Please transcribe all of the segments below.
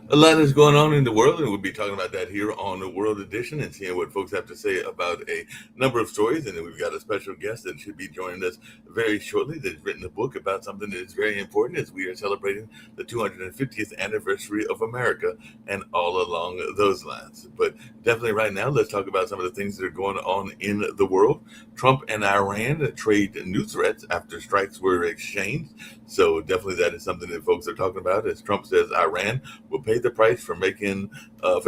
A lot is going on in the world, and we'll be talking about that here on the World Edition and seeing what folks have to say about a number of stories. And then we've got a special guest that should be joining us very shortly that's written a book about something that is very important as we are celebrating the 250th anniversary of America and all along those lines. But definitely right now, let's talk about some of the things that are going on in the world. Trump and Iran trade new threats after strikes were exchanged. So definitely that is something that folks are talking about as Trump says Iran will pay the price for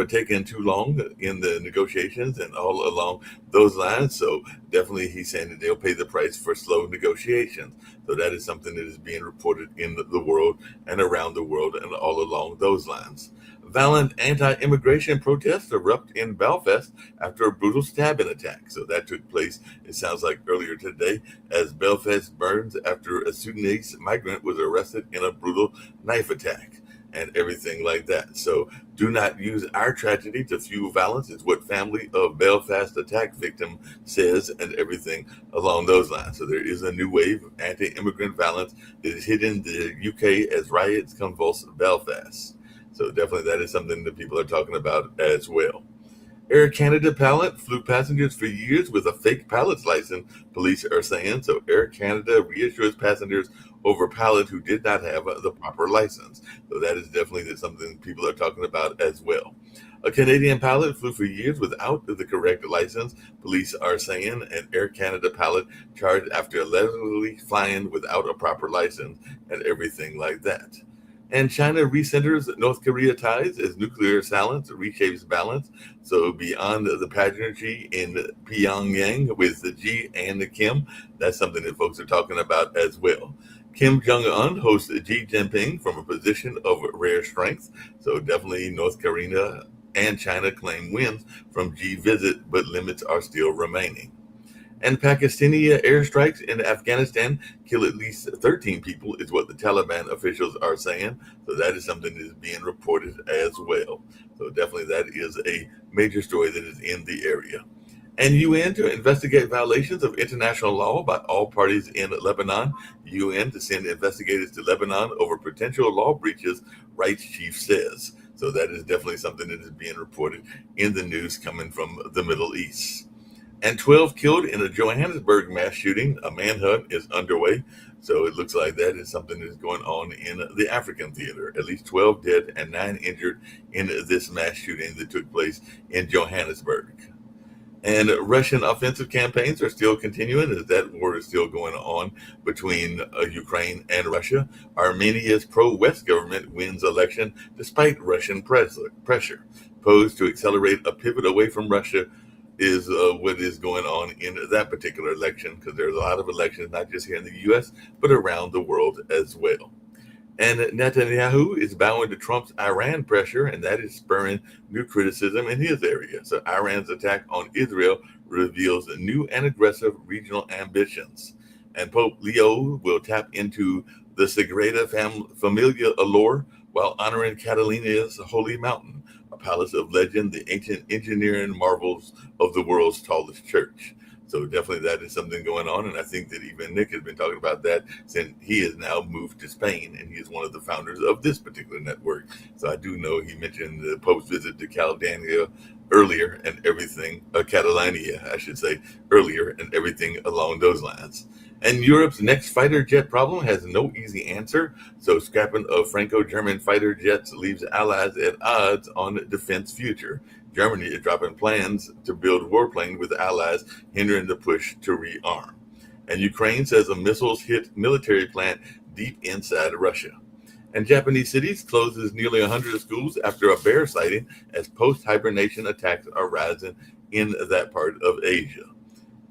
taking too long in the negotiations and all along those lines. So definitely he's saying that they'll pay the price for slow negotiations. So that is something that is being reported in the world and around the world and all along those lines. Violent anti-immigration protests erupt in Belfast after a brutal stabbing attack. So that took place, it sounds like earlier today, as Belfast burns after a Sudanese migrant was arrested in a brutal knife attack and everything like that. So do not use our tragedy to fuel violence is what family of Belfast attack victim says and everything along those lines. So there is a new wave of anti-immigrant violence that is hitting the UK as riots convulse Belfast. So definitely that is something that people are talking about as well. Air Canada pilot flew passengers for years with a fake pilot's license, police are saying. So Air Canada reassures passengers over pilot who did not have the proper license. So that is definitely something people are talking about as well. A Canadian pilot flew for years without the correct license, police are saying. An Air Canada pilot charged after allegedly flying without a proper license and everything like that. And China recenters North Korea ties as nuclear silence reshapes balance. So beyond the pageantry in Pyongyang with the Xi and the Kim, that's something that folks are talking about as well. Kim Jong-un hosts Xi Jinping from a position of rare strength. So definitely North Korea and China claim wins from Xi visit, but limits are still remaining. And Pakistani airstrikes in Afghanistan kill at least 13 people, is what the Taliban officials are saying. So that is something that is being reported as well. So definitely that is a major story that is in the area. And UN to investigate violations of international law by all parties in Lebanon. UN to send investigators to Lebanon over potential law breaches, rights chief says. So that is definitely something that is being reported in the news coming from the Middle East. And 12 killed in a Johannesburg mass shooting. A manhunt is underway. So it looks like that is something that is going on in the African theater. At least 12 dead and 9 injured in this mass shooting that took place in Johannesburg. And Russian offensive campaigns are still continuing as that war is still going on between Ukraine and Russia. Armenia's pro-West government wins election despite Russian pressure. Posed to accelerate a pivot away from Russia is what is going on in that particular election, because there's a lot of elections, not just here in the U.S., but around the world as well. And Netanyahu is bowing to Trump's Iran pressure, and that is spurring new criticism in his area. So Iran's attack on Israel reveals new and aggressive regional ambitions. And Pope Leo will tap into the Sagrada Familia allure while honoring Catalina's holy mountain, a palace of legend, the ancient engineering marvels of the world's tallest church. So definitely that is something going on. And I think that even Nick has been talking about that since he has now moved to Spain, and he is one of the founders of this particular network. So I do know he mentioned the Pope's visit to Catalonia earlier and everything, Catalonia, I should say, earlier and everything along those lines. And Europe's next fighter jet problem has no easy answer. So scrapping of Franco-German fighter jets leaves allies at odds on defense future. Germany is dropping plans to build warplane with allies, hindering the push to rearm. And Ukraine says the missiles hit military plant deep inside Russia. And Japanese cities closes nearly 100 schools after a bear sighting as post-hibernation attacks are rising in that part of Asia.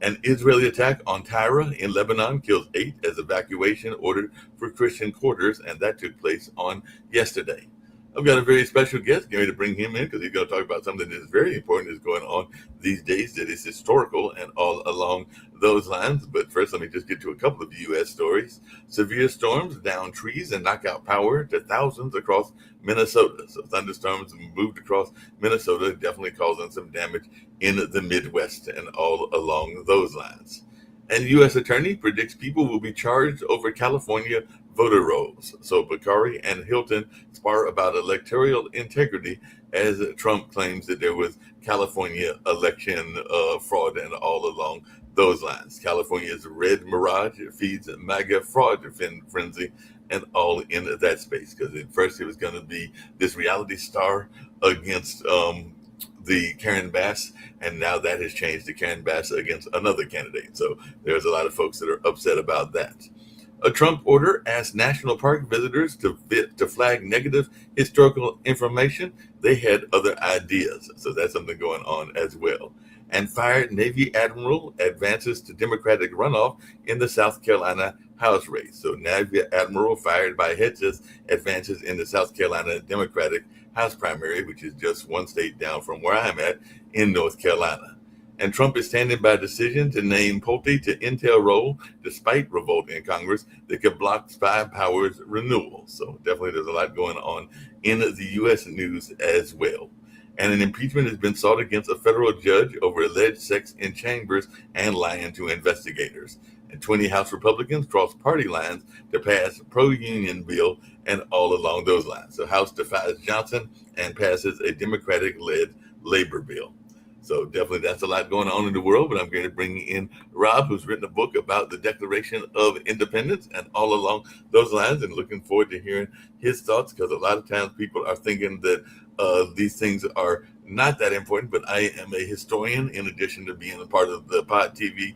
An Israeli attack on Tyre in Lebanon kills 8 as evacuation ordered for Christian quarters, and that took place on yesterday. I've got a very special guest. Getting ready to bring him in because he's going to talk about something that is very important that's going on these days that is historical and all along those lines. But first, let me just get to a couple of U.S. stories. Severe storms down trees and knock out power to thousands across Minnesota. So thunderstorms moved across Minnesota, definitely causing some damage in the Midwest and all along those lines. And U.S. attorney predicts people will be charged over California voter rolls. So Bakari and Hilton spar about electoral integrity as Trump claims that there was California election fraud and all along those lines. California's red mirage feeds MAGA fraud frenzy and all in that space, because at first it was going to be this reality star against the Karen Bass, and now that has changed to Karen Bass against another candidate. So there's a lot of folks that are upset about that. A Trump order asked national park visitors to flag negative historical information. They had other ideas, so that's something going on as well. And fired Navy Admiral advances to Democratic runoff in the South Carolina House race. So Navy Admiral fired by Hedges advances in the South Carolina Democratic House primary, which is just one state down from where I'm at in North Carolina. And Trump is standing by a decision to name Pulte to Intel role, despite revolt in Congress that could block spy powers renewal. So definitely there's a lot going on in the U.S. news as well. And an impeachment has been sought against a federal judge over alleged sex in chambers and lying to investigators. And 20 House Republicans crossed party lines to pass a pro-union bill and all along those lines. So House defies Johnson and passes a Democratic-led labor bill. So definitely that's a lot going on in the world, but I'm going to bring in Rob, who's written a book about the Declaration of Independence and all along those lines, and looking forward to hearing his thoughts, because a lot of times people are thinking that these things are not that important, but I am a historian in addition to being a part of the Pod TV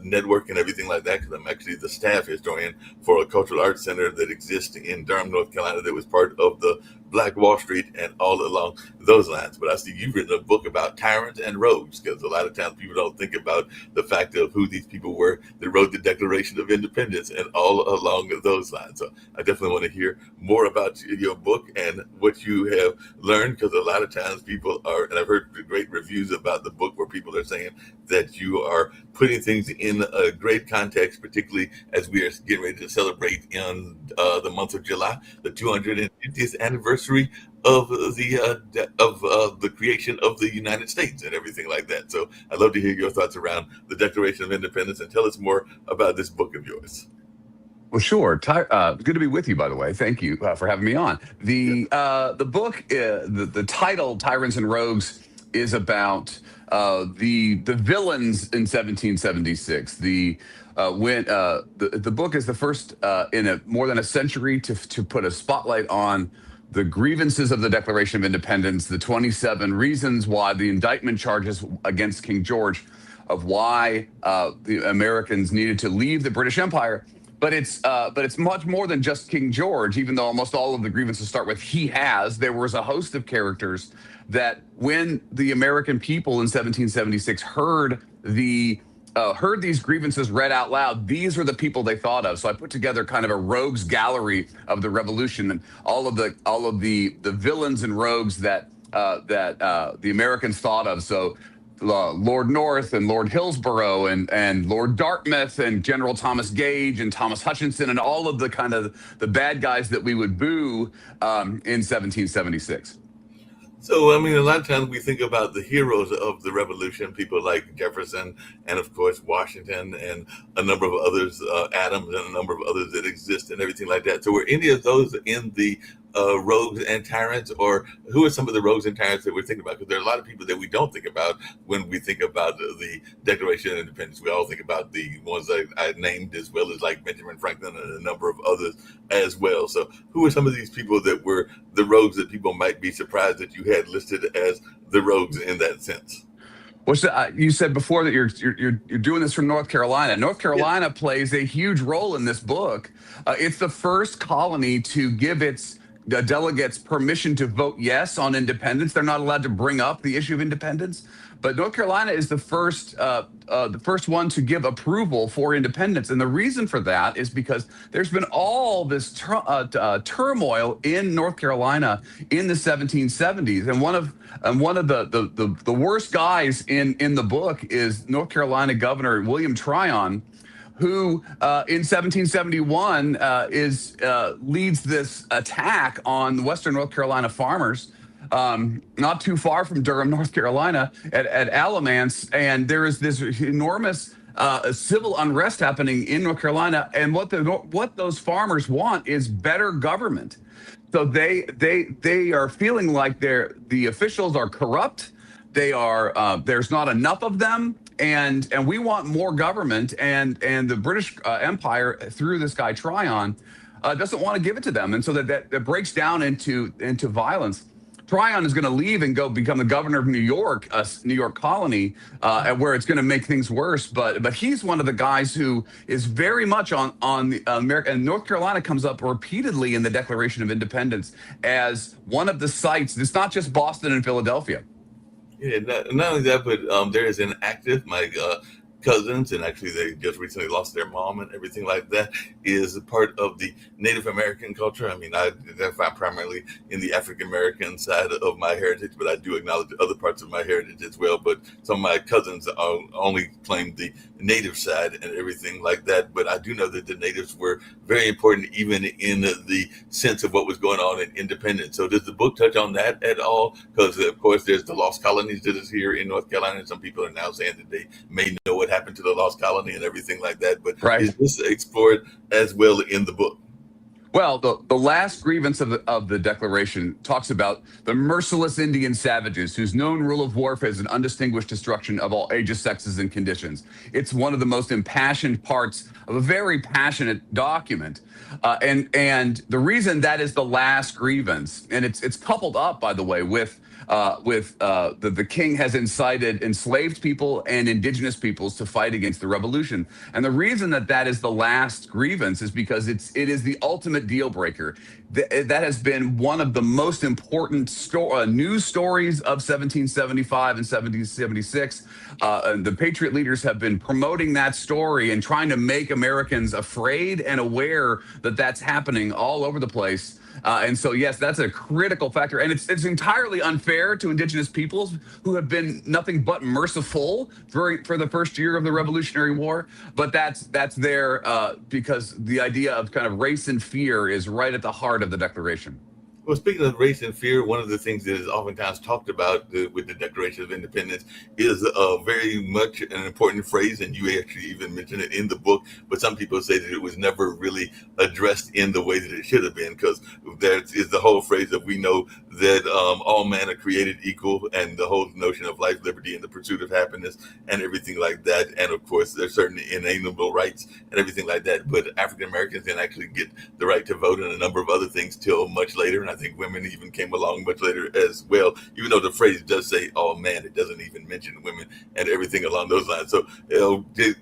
network and everything like that, because I'm actually the staff historian for a cultural arts center that exists in Durham, North Carolina, that was part of the Black Wall Street and all along those lines. But I see you've written a book about tyrants and rogues, because a lot of times people don't think about the fact of who these people were that wrote the Declaration of Independence and all along those lines. So I definitely want to hear more about your book and what you have learned, because a lot of times people are, and I've heard great reviews about the book where people are saying that you are putting things in a great context, particularly as we are getting ready to celebrate in the month of July, the 250th anniversary of the creation of the United States and everything like that. So I'd love to hear your thoughts around the Declaration of Independence, and tell us more about this book of yours. Well, sure. Good to be with you, by the way. Thank you for having me on. The book, the title, Tyrants and Rogues, is about the villains in 1776. The book is the first in more than a century to put a spotlight on the grievances of the Declaration of Independence, the 27 reasons why, the indictment charges against King George, of why the Americans needed to leave the British Empire. But it's much more than just King George, even though almost all of the grievances start with "he has." There was a host of characters that, when the American people in 1776 heard these grievances read out loud, these are the people they thought of. So I put together kind of a rogues gallery of the Revolution, and all of the villains and rogues that the Americans thought of. So Lord North and Lord Hillsborough and Lord Dartmouth and General Thomas Gage and Thomas Hutchinson and all of the kind of the bad guys that we would boo in 1776. So, I mean, a lot of times we think about the heroes of the Revolution, people like Jefferson and, of course, Washington and a number of others, Adams and a number of others that exist and everything like that. So were any of those in the rogues and tyrants, or who are some of the rogues and tyrants that we're thinking about? Because there are a lot of people that we don't think about when we think about the Declaration of Independence. We all think about the ones that I named, as well as like Benjamin Franklin and a number of others as well. So who are some of these people that were the rogues that people might be surprised that you had listed as the rogues in that sense? You said before that you're doing this from North Carolina. North Yes. Carolina plays a huge role in this book. It's the first colony to give its delegates permission to vote yes on independence. They're not allowed to bring up the issue of independence, but North Carolina is the first one to give approval for independence. And the reason for that is because there's been all this turmoil in North Carolina in the 1770s, and one of the worst guys in the book is North Carolina Governor William Tryon, who in 1771 leads this attack on Western North Carolina farmers, not too far from Durham, North Carolina, at Alamance, and there is this enormous civil unrest happening in North Carolina, and what those farmers want is better government. So they are feeling like the officials are corrupt. They are there's not enough of them, and we want more government. And the British Empire, through this guy Tryon, doesn't want to give it to them, and so that breaks down into violence. Tryon is going to leave and go become the governor of New York, New York colony, where it's going to make things worse. But he's one of the guys who is very much on the America. And North Carolina comes up repeatedly in the Declaration of Independence as one of the sites. It's not just Boston and Philadelphia. Yeah, not only that, but there is an active, my cousins, and actually they just recently lost their mom and everything like that, is a part of the Native American culture. I mean, I identify primarily in the African American side of my heritage, but I do acknowledge other parts of my heritage as well. But some of my cousins only claim the native side and everything like that. But I do know that the natives were very important, even in the sense of what was going on in independence. So does the book touch on that at all? Because of course there's the lost colonies that is here in North Carolina, and some people are now saying that they may know what happened to the lost colony and everything like that. But Right. is this explored as well in the book? Well, the last grievance of the Declaration talks about the merciless Indian savages whose known rule of warfare is an undistinguished destruction of all ages, sexes, and conditions. It's one of the most impassioned parts of a very passionate document. And the reason that is the last grievance, and it's coupled up, by the way, with the king has incited enslaved people and indigenous peoples to fight against the revolution. And the reason that is the last grievance is because it is the ultimate deal breaker. That has been one of the most important news stories of 1775 and 1776. And the Patriot leaders have been promoting that story and trying to make Americans afraid and aware that that's happening all over the place. And so, yes, that's a critical factor. And it's entirely unfair to indigenous peoples who have been nothing but merciful for the first year of the Revolutionary War. But that's there because the idea of kind of race and fear is right at the heart of the Declaration. Well, speaking of race and fear, one of the things that is oftentimes talked about with the Declaration of Independence is very much an important phrase, and you actually even mentioned it in the book, but some people say that it was never really addressed in the way that it should have been, because there is the whole phrase of we know that all men are created equal, and the whole notion of life, liberty, and the pursuit of happiness, and everything like that. And of course, there's certain inalienable rights and everything like that, but African Americans didn't actually get the right to vote and a number of other things till much later. And I think women even came along much later as well, even though the phrase does say "oh man," it doesn't even mention women and everything along those lines. So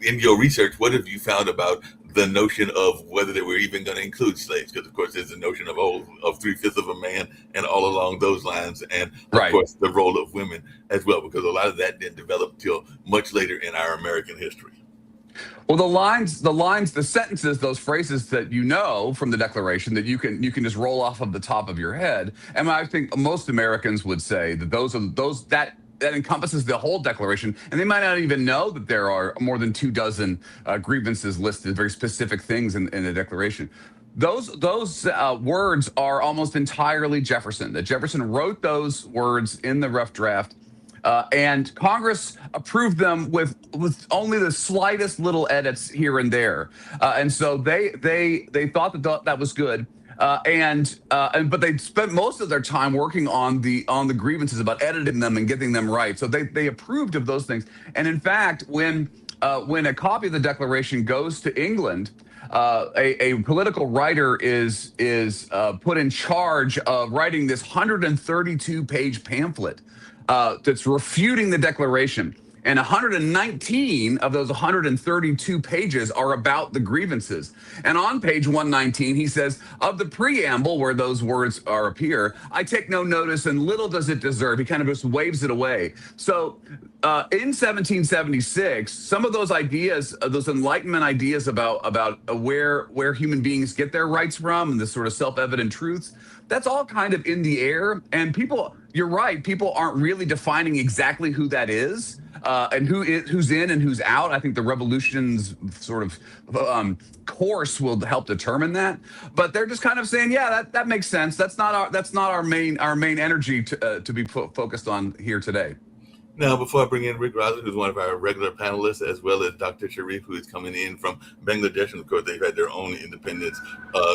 in your research, what have you found about the notion of whether they were even going to include slaves? Because of course there's the notion of 3/5 of a man and all along those lines, and of Right. course the role of women as well, because a lot of that didn't develop till much later in our American history. Well, the sentences, those phrases that you know from the Declaration that you can just roll off of the top of your head. And I think most Americans would say that those that encompasses the whole Declaration, and they might not even know that there are more than 24 grievances listed, very specific things in the Declaration. Those words are almost entirely Jefferson. That Jefferson wrote those words in the rough draft, and Congress approved them with only the slightest little edits here and there, and so they thought that was good. But they spent most of their time working on the grievances, about editing them and getting them right. So they approved of those things. And in fact, when a copy of the Declaration goes to England, a political writer is put in charge of writing this 132-page pamphlet that's refuting the Declaration. And 119 of those 132 pages are about the grievances. And on page 119, he says, of the preamble, where those words appear, I take no notice and little does it deserve. He kind of just waves it away. So in 1776, some of those ideas, those Enlightenment ideas about where human beings get their rights from and this sort of self-evident truths, that's all kind of in the air. And people, you're right, people aren't really defining exactly who that is. And who's in and who's out. I think the revolution's sort of course will help determine that. But they're just kind of saying, yeah, that makes sense. That's not our main energy to be focused on here today. Now, before I bring in Rick Rosler, who's one of our regular panelists, as well as Dr. Sharif, who is coming in from Bangladesh, and of course they've had their own independence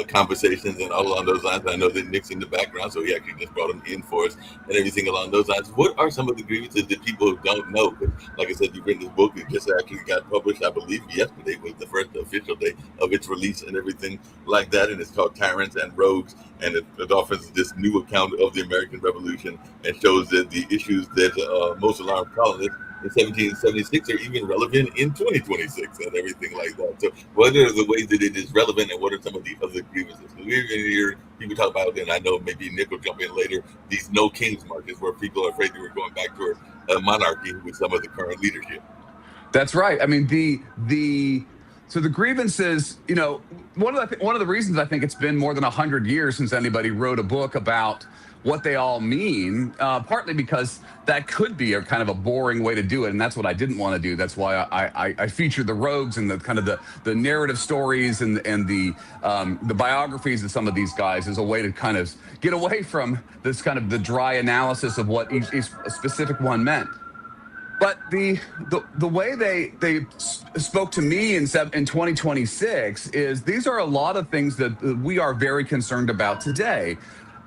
conversations and all along those lines. I know that Nick's in the background, so he actually just brought him in for us and everything along those lines. What are some of the grievances that people don't know? Because, like I said, you've written this book. It just actually got published, I believe, yesterday was the first official day of its release and everything like that. And it's called Tyrants and Rogues, and it offers this new account of the American Revolution and shows that the issues that most alarmed colonists in 1776 are even relevant in 2026 and everything like that. So what are the ways that it is relevant, and what are some of the other grievances? Because we even hear people talk about, and I know maybe Nick will jump in later, these no kings marches where people are afraid that we're going back to a monarchy with some of the current leadership. That's right. I mean, so the grievances, you know, one of the reasons I think it's been more than 100 years since anybody wrote a book about what they all mean, partly because that could be a kind of a boring way to do it, and that's what I didn't want to do. That's why I featured the rogues and the kind of the narrative stories and the biographies of some of these guys as a way to kind of get away from this kind of the dry analysis of what each specific one meant. But the way they spoke to me in 2026 is these are a lot of things that we are very concerned about today.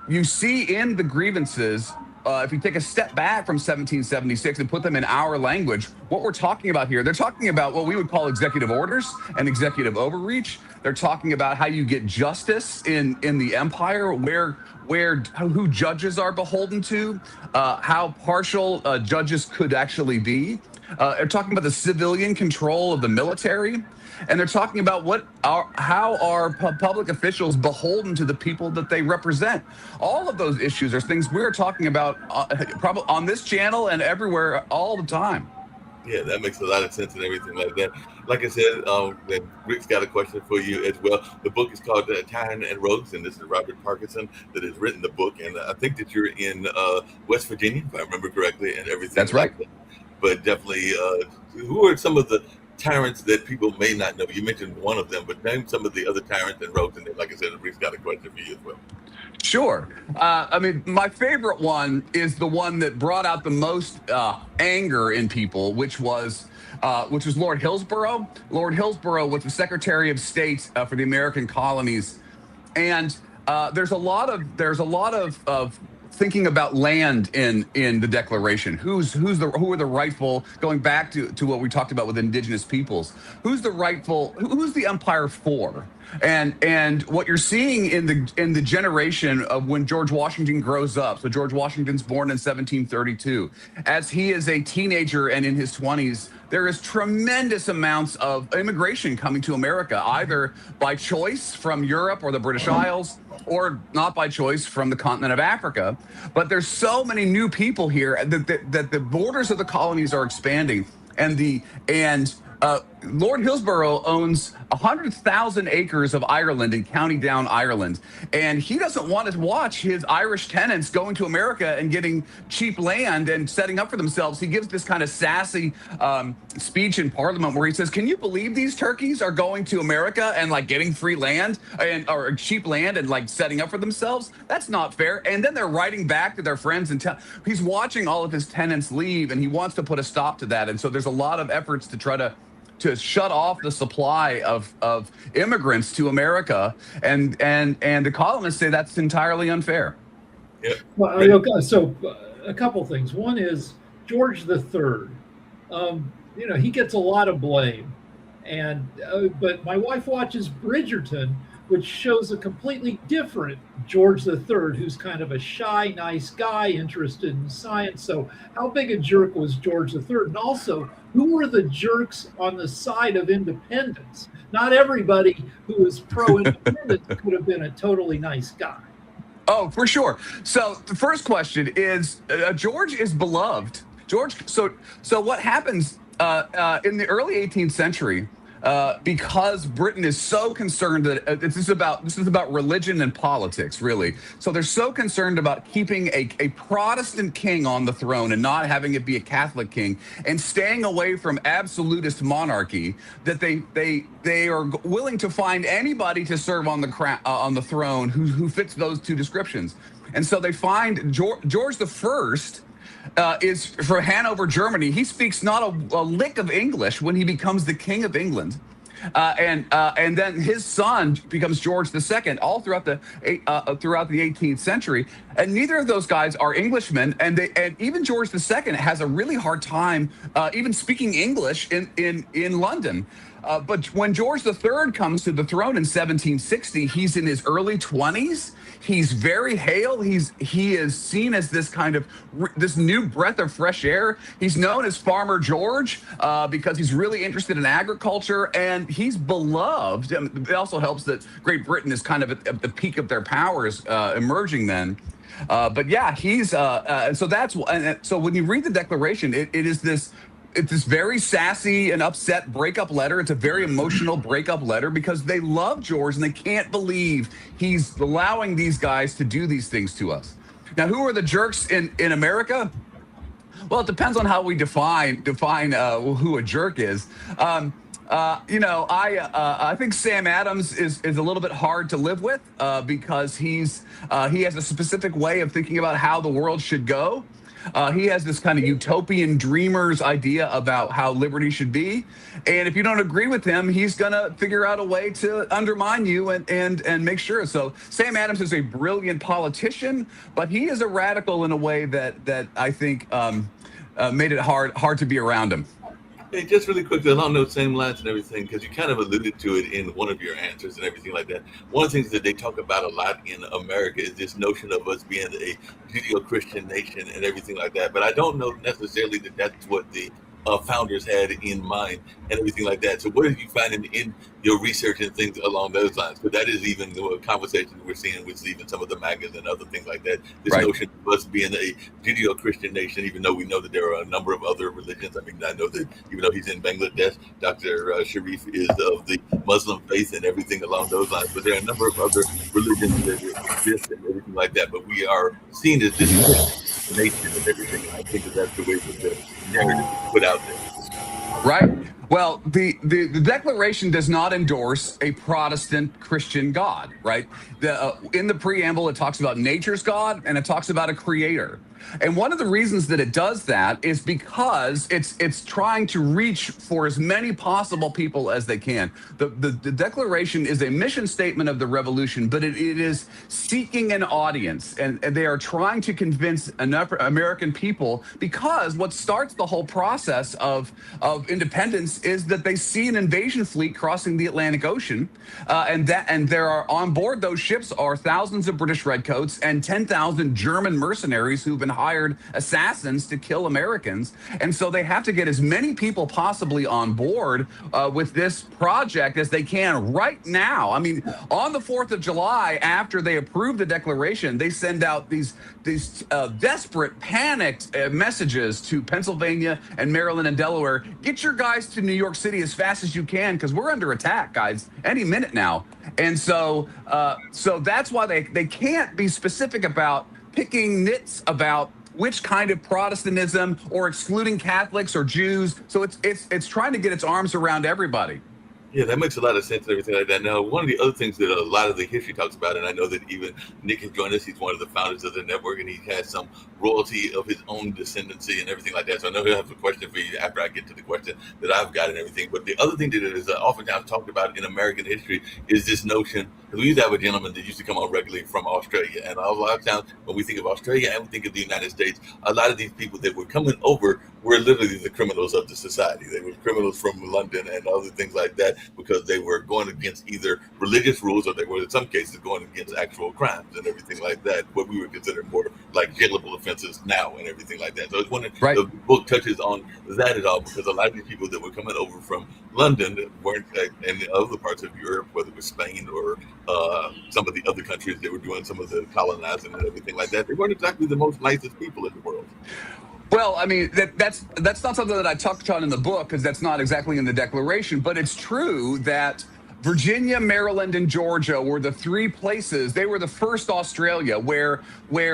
You see in the grievances, if you take a step back from 1776 and put them in our language, what we're talking about here, they're talking about what we would call executive orders and executive overreach. They're talking about how you get justice in the empire, who judges are beholden to, how partial judges could actually be. They're talking about the civilian control of the military. And they're talking about how are public officials beholden to the people that they represent. All of those issues are things we're talking about probably on this channel and everywhere all the time. Yeah, that makes a lot of sense and everything like that. Like I said, Rick's got a question for you as well. The book is called Tyrants and Rogues, and this is Robert Parkinson that has written the book. And I think that you're in West Virginia, if I remember correctly, and everything. That's right. Like that. But definitely, who are some of the tyrants that people may not know? You mentioned one of them, but name some of the other tyrants and rogues. And then, like I said, Rick's got a question for you as well. Sure. I mean, my favorite one is the one that brought out the most anger in people, which was Lord Hillsborough. Lord Hillsborough was the Secretary of State for the American colonies, and there's a lot of thinking about land in the Declaration. Who are the rightful, going back to what we talked about with indigenous peoples, who's the empire for? And what you're seeing in the generation of when George Washington grows up. So George Washington's born in 1732. As he is a teenager and in his 20s, there is tremendous amounts of immigration coming to America, either by choice from Europe or the British Isles, or not by choice from the continent of Africa. But there's so many new people here that the borders of the colonies are expanding, and Lord Hillsborough owns 100,000 acres of Ireland in County Down, Ireland. And he doesn't want to watch his Irish tenants going to America and getting cheap land and setting up for themselves. He gives this kind of sassy speech in Parliament where he says, can you believe these turkeys are going to America and like getting free land or cheap land and like setting up for themselves? That's not fair. And then they're writing back to their friends and he's watching all of his tenants leave, and he wants to put a stop to that. And so there's a lot of efforts to try to shut off the supply of immigrants to America, and the columnists say that's entirely unfair. Yeah. Well, so a couple things. One is George III. He gets a lot of blame, and but my wife watches Bridgerton, which shows a completely different George III, who's kind of a shy, nice guy interested in science. So, how big a jerk was George III? And also, who were the jerks on the side of independence? Not everybody who was pro independence could have been a totally nice guy. Oh, for sure. So the first question is, George is beloved. George. So what happens in the early 18th century? Because Britain is so concerned that this is about religion and politics, really. So they're so concerned about keeping a Protestant king on the throne and not having it be a Catholic king, and staying away from absolutist monarchy, that they are willing to find anybody to serve on the throne who fits those two descriptions. And so they find George the First. Is from Hanover, Germany. He speaks not a lick of English when he becomes the King of England, and then his son becomes George II. All throughout the 18th century, and neither of those guys are Englishmen, and even George II has a really hard time even speaking English in London. But when George III comes to the throne in 1760, he's in his early 20s. He's very hale. He is seen as this kind of this new breath of fresh air. He's known as Farmer George because he's really interested in agriculture, and he's beloved. It also helps that Great Britain is kind of at the peak of their powers emerging then. But yeah, he's and so that's and so when you read the Declaration, it is this. It's this very sassy and upset breakup letter. It's a very emotional breakup letter because they love George and they can't believe he's allowing these guys to do these things to us. Now, who are the jerks in America? Well, it depends on how we define who a jerk is. I think Sam Adams is a little bit hard to live with because he has a specific way of thinking about how the world should go. He has this kind of utopian dreamer's idea about how liberty should be. And if you don't agree with him, he's going to figure out a way to undermine you and make sure. So Sam Adams is a brilliant politician, but he is a radical in a way that I think made it hard to be around him. Hey, just really quickly, along those same lines and everything, because you kind of alluded to it in one of your answers and everything like that. One of the things that they talk about a lot in America is this notion of us being a Judeo-Christian nation and everything like that. But I don't know necessarily that that's what the founders had in mind and everything like that. So what did you find in your research and things along those lines? Because that is even the conversation we're seeing with even some of the MAGAs and other things like that. This Right. notion of us being a Judeo-Christian nation, even though we know that there are a number of other religions. I mean, I know that even though he's in Bangladesh, Dr. Sharif is of the Muslim faith and everything along those lines. But there are a number of other religions that exist and everything like that. But we are seen as this Christian nation and everything. And I think that that's the way that the narrative is put out there. Right. Well, the Declaration does not endorse a Protestant Christian God, right? In the preamble, it talks about nature's God and it talks about a creator. And one of the reasons that it does that is because it's trying to reach for as many possible people as they can. The Declaration is a mission statement of the revolution, but it is seeking an audience, and they are trying to convince enough American people, because what starts the whole process of independence is that they see an invasion fleet crossing the Atlantic Ocean, and there are on board those ships are thousands of British redcoats and 10,000 German mercenaries who've been hired assassins to kill Americans. And so they have to get as many people possibly on board with this project as they can right now. I mean, on the 4th of July, after they approve the Declaration, they send out these desperate, panicked messages to Pennsylvania and Maryland and Delaware. Get your guys to New York City as fast as you can, because we're under attack, guys, any minute now. And so that's why they can't be specific about picking nits about which kind of Protestantism or excluding Catholics or Jews. So it's trying to get its arms around everybody. Yeah, that makes a lot of sense and everything like that. Now, one of the other things that a lot of the history talks about, and I know that even Nick has joined us, he's one of the founders of the network, and he has some royalty of his own descendancy and everything like that. So I know he'll have a question for you after I get to the question that I've got and everything. But the other thing that is oftentimes talked about in American history is this notion, because we used to have a gentleman that used to come on regularly from Australia. And a lot of times when we think of Australia and we think of the United States, a lot of these people that were coming over were literally the criminals of the society. They were criminals from London and other things like that. that, because they were going against either religious rules or they were in some cases going against actual crimes and everything like that, what we would consider more like jailable offenses now and everything like that. So it's one of Right. the book touches on that at all, because a lot of these people that were coming over from London weren't, and other parts of Europe, whether it was Spain or some of the other countries that were doing some of the colonizing and everything like that, they weren't exactly the most nicest people in the world. Well, I mean, that's not something that I touched on in the book because that's not exactly in the Declaration, but it's true that Virginia, Maryland, and Georgia were the three places. They were the first Australia where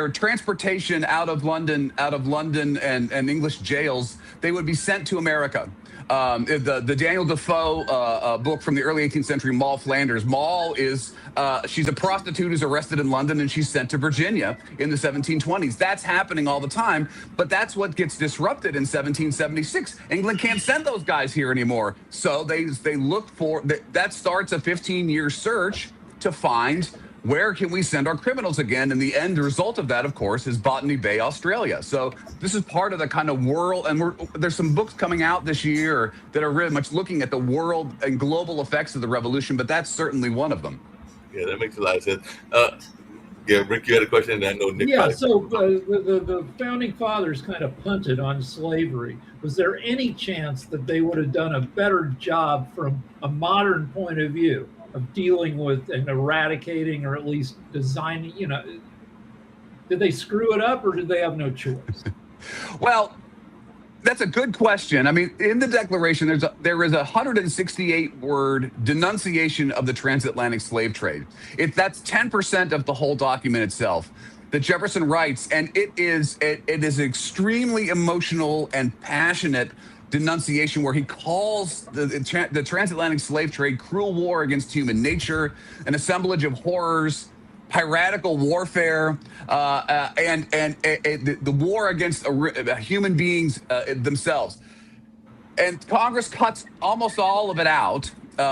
transportation out of London and English jails, they would be sent to America. The Daniel Defoe book from the early 18th century, Moll Flanders. Moll is she's a prostitute who's arrested in London and she's sent to Virginia in the 1720s. That's happening all the time, but that's what gets disrupted in 1776. England can't send those guys here anymore, so they look for that starts a 15-year search to find where can we send our criminals again? And the end result of that, of course, is Botany Bay, Australia. So this is part of the kind of world, and there's some books coming out this year that are really much looking at the world and global effects of the revolution, but that's certainly one of them. Yeah, that makes a lot of sense. Yeah, Rick, you had a question, and I know Nick. Yeah, so the founding fathers kind of punted on slavery. Was there any chance that they would have done a better job from a modern point of view of dealing with and eradicating, or at least designing, did they screw it up, or did they have no choice? Well, that's a good question. I mean, in the Declaration, there is a 168-word denunciation of the transatlantic slave trade. That's 10% of the whole document itself that Jefferson writes, and it is extremely emotional and passionate denunciation where he calls the transatlantic slave trade cruel war against human nature, an assemblage of horrors, piratical warfare, and the war against human beings themselves. And Congress cuts almost all of it out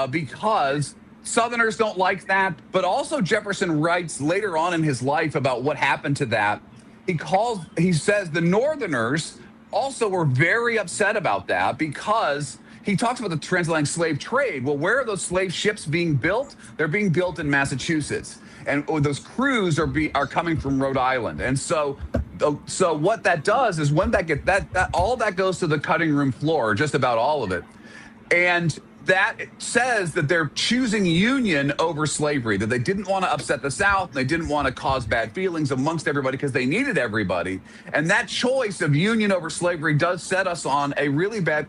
because Southerners don't like that. But also Jefferson writes later on in his life about what happened to that. He says the Northerners also were very upset about that because he talks about the transatlantic slave trade. Well, where are those slave ships being built? They're being built in Massachusetts. And those crews are coming from Rhode Island. And so what that does is when that all that goes to the cutting room floor, just about all of it. And that says that they're choosing union over slavery, that they didn't want to upset the South. They didn't want to cause bad feelings amongst everybody because they needed everybody. And that choice of union over slavery does set us on a really bad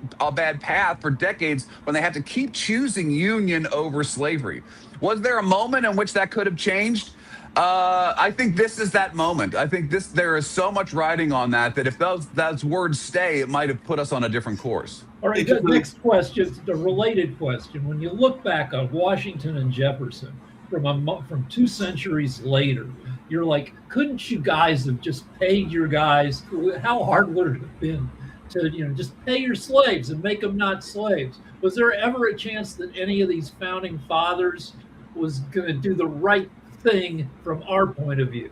path for decades when they have to keep choosing union over slavery. Was there a moment in which that could have changed? I think this is that moment. I think there is so much riding on that if those words stay, it might have put us on a different course. All right, the next question, the related question. When you look back on Washington and Jefferson from 2 centuries later, you're like, couldn't you guys have just paid your guys? How hard would it have been to just pay your slaves and make them not slaves? Was there ever a chance that any of these founding fathers was going to do the right thing from our point of view?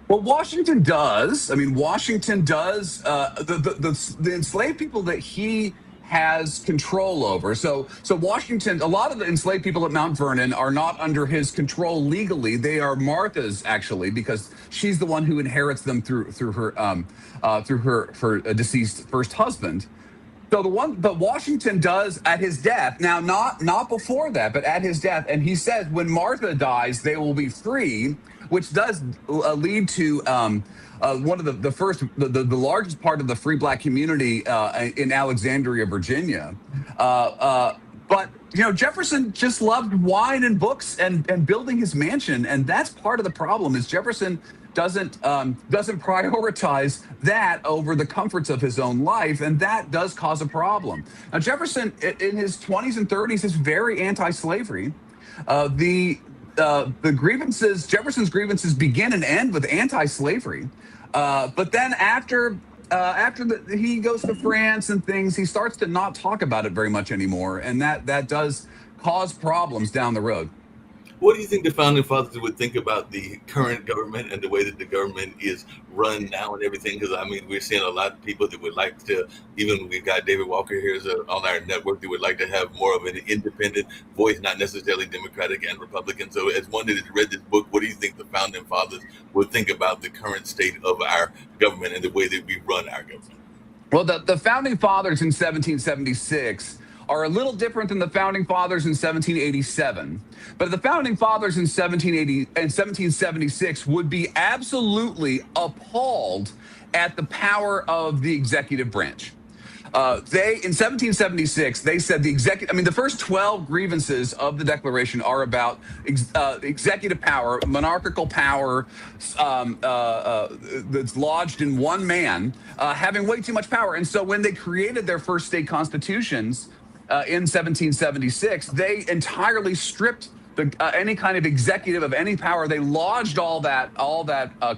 Well, Washington does. I mean, Washington does. The enslaved people that he has control over. So Washington, a lot of the enslaved people at Mount Vernon are not under his control legally. They are Martha's, actually, because she's the one who inherits them through her deceased first husband. But Washington does at his death. Now, not before that, but at his death. And he says when Martha dies, they will be free, which does lead to one of the largest part of the free black community in Alexandria, Virginia. But Jefferson just loved wine and books and building his mansion, and that's part of the problem. Is Jefferson doesn't prioritize that over the comforts of his own life, and that does cause a problem. Now, Jefferson, in his 20s and 30s, is very anti-slavery. Jefferson's grievances begin and end with anti-slavery, but then after he goes to France and things, he starts to not talk about it very much anymore, and that does cause problems down the road. What do you think the founding fathers would think about the current government and the way that the government is run now and everything? Because I mean, we're seeing a lot of people that would like to, even we got David Walker here on our network, that would like to have more of an independent voice, not necessarily Democratic and Republican. So, as one that has read this book, what do you think the founding fathers would think about the current state of our government and the way that we run our government? Well, the founding fathers in 1776 are a little different than the founding fathers in 1787. But the founding fathers in 1776 would be absolutely appalled at the power of the executive branch. They in 1776 they said the executive. I mean, the first 12 grievances of the Declaration are about executive power, monarchical power that's lodged in one man having way too much power. And so when they created their first state constitutions in 1776, they entirely stripped any kind of executive of any power. They lodged all that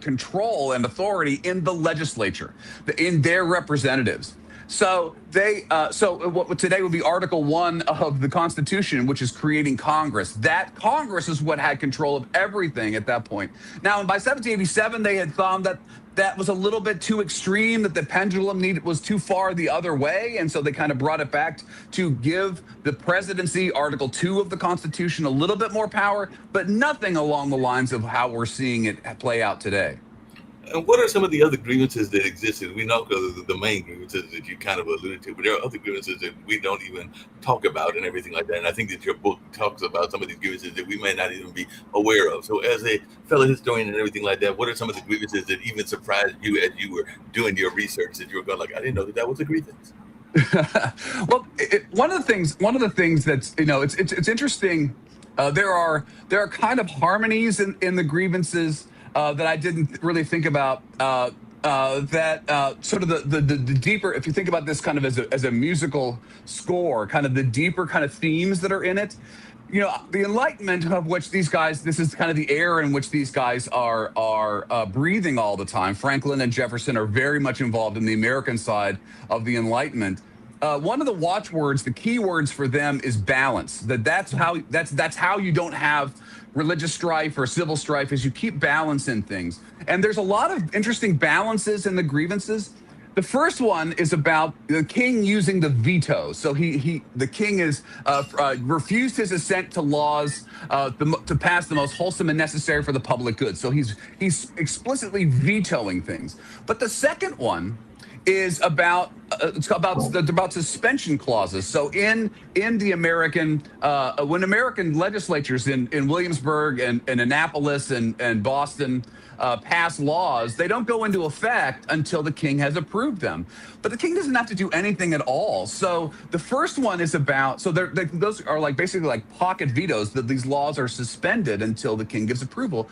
control and authority in the legislature, in their representatives. So what today would be Article 1 of the Constitution, which is creating Congress. That Congress is what had control of everything at that point. Now, by 1787, they had found that was a little bit too extreme, that the pendulum was too far the other way. And so they kind of brought it back to give the presidency, Article 2 of the Constitution, a little bit more power, but nothing along the lines of how we're seeing it play out today. And what are some of the other grievances that existed? We know the main grievances that you kind of alluded to, but there are other grievances that we don't even talk about and everything like that. And I think that your book talks about some of these grievances that we may not even be aware of. So as a fellow historian and everything like that, what are some of the grievances that even surprised you as you were doing your research, that you were going like, I didn't know that was a grievance? Well, one of the things that's, it's interesting. There are kind of harmonies in the grievances that I didn't really think about. Sort of the deeper, if you think about this kind of as a musical score, kind of the deeper kind of themes that are in it. The Enlightenment, of which these guys, this is kind of the era in which these guys are breathing all the time. Franklin and Jefferson are very much involved in the American side of the Enlightenment. One of the watchwords, the key words for them is balance. That's how you don't have religious strife or civil strife, is you keep balance in things. And there's a lot of interesting balances in the grievances. The first one is about the king using the veto. So the king is refused his assent to laws to pass the most wholesome and necessary for the public good. So he's explicitly vetoing things. But the second one is about suspension clauses. So in the American when American legislatures in Williamsburg and Annapolis and Boston pass laws, they don't go into effect until the king has approved them. But the king doesn't have to do anything at all. So the first one is about, those are like basically like pocket vetoes, that these laws are suspended until the king gives approval,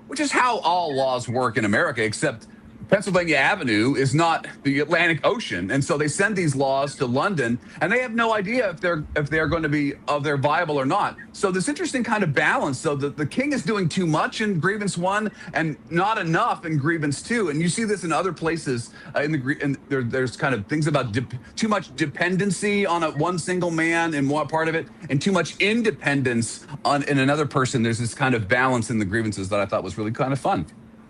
which is how all laws work in America, except Pennsylvania Avenue is not the Atlantic Ocean, and so they send these laws to London, and they have no idea if they're going to be they're viable or not. So this interesting kind of balance. So the king is doing too much in grievance 1 and not enough in grievance 2, and you see this in other places. There's kind of things about too much dependency on one single man in one part of it, and too much independence in another person. There's this kind of balance in the grievances that I thought was really kind of fun.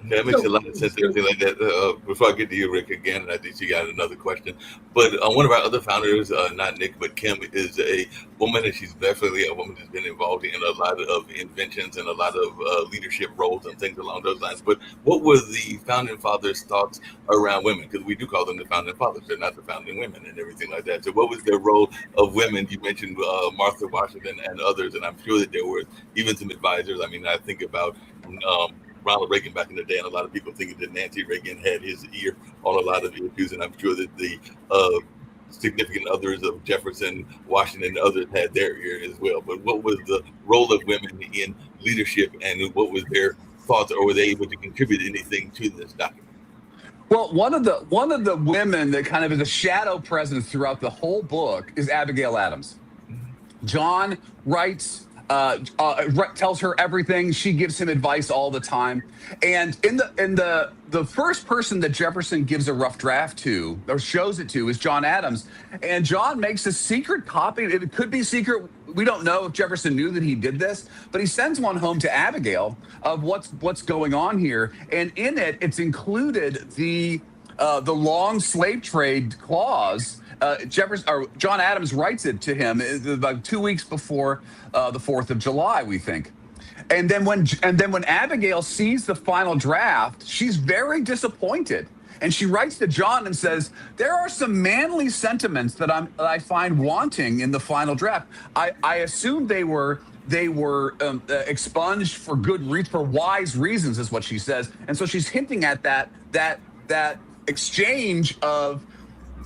That makes a lot of sense and everything like that. Before I get to you, Rick, again, and I think you got another question. But one of our other founders, not Nick, but Kim, is a woman, and she's definitely a woman that's been involved in a lot of inventions and a lot of leadership roles and things along those lines. But what were the founding fathers' thoughts around women? Because we do call them the founding fathers. They're not the founding women and everything like that. So what was their role of women? You mentioned Martha Washington and others, and I'm sure that there were even some advisors. I mean, I think about Ronald Reagan back in the day, and a lot of people thinking that Nancy Reagan had his ear on a lot of issues, and I'm sure that the significant others of Jefferson, Washington, and others had their ear as well. But what was the role of women in leadership, and what was their thoughts, or were they able to contribute anything to this document? Well, one of the women that kind of is a shadow presence throughout the whole book is Abigail Adams. John writes. Tells her everything. She gives him advice all the time. And in the first person that Jefferson gives a rough draft to, or shows it to, is John Adams. And John makes a secret copy. It could be secret we don't know if Jefferson knew that he did this, but he sends one home to Abigail of what's going on here, and in it, it's included the long slave trade clause. John Adams writes it to him about 2 weeks before the 4th of July, we think. And then when Abigail sees the final draft, she's very disappointed. And she writes to John and says, there are some manly sentiments that I find wanting in the final draft. I assume they were expunged for for wise reasons, is what she says. And so she's hinting at that exchange of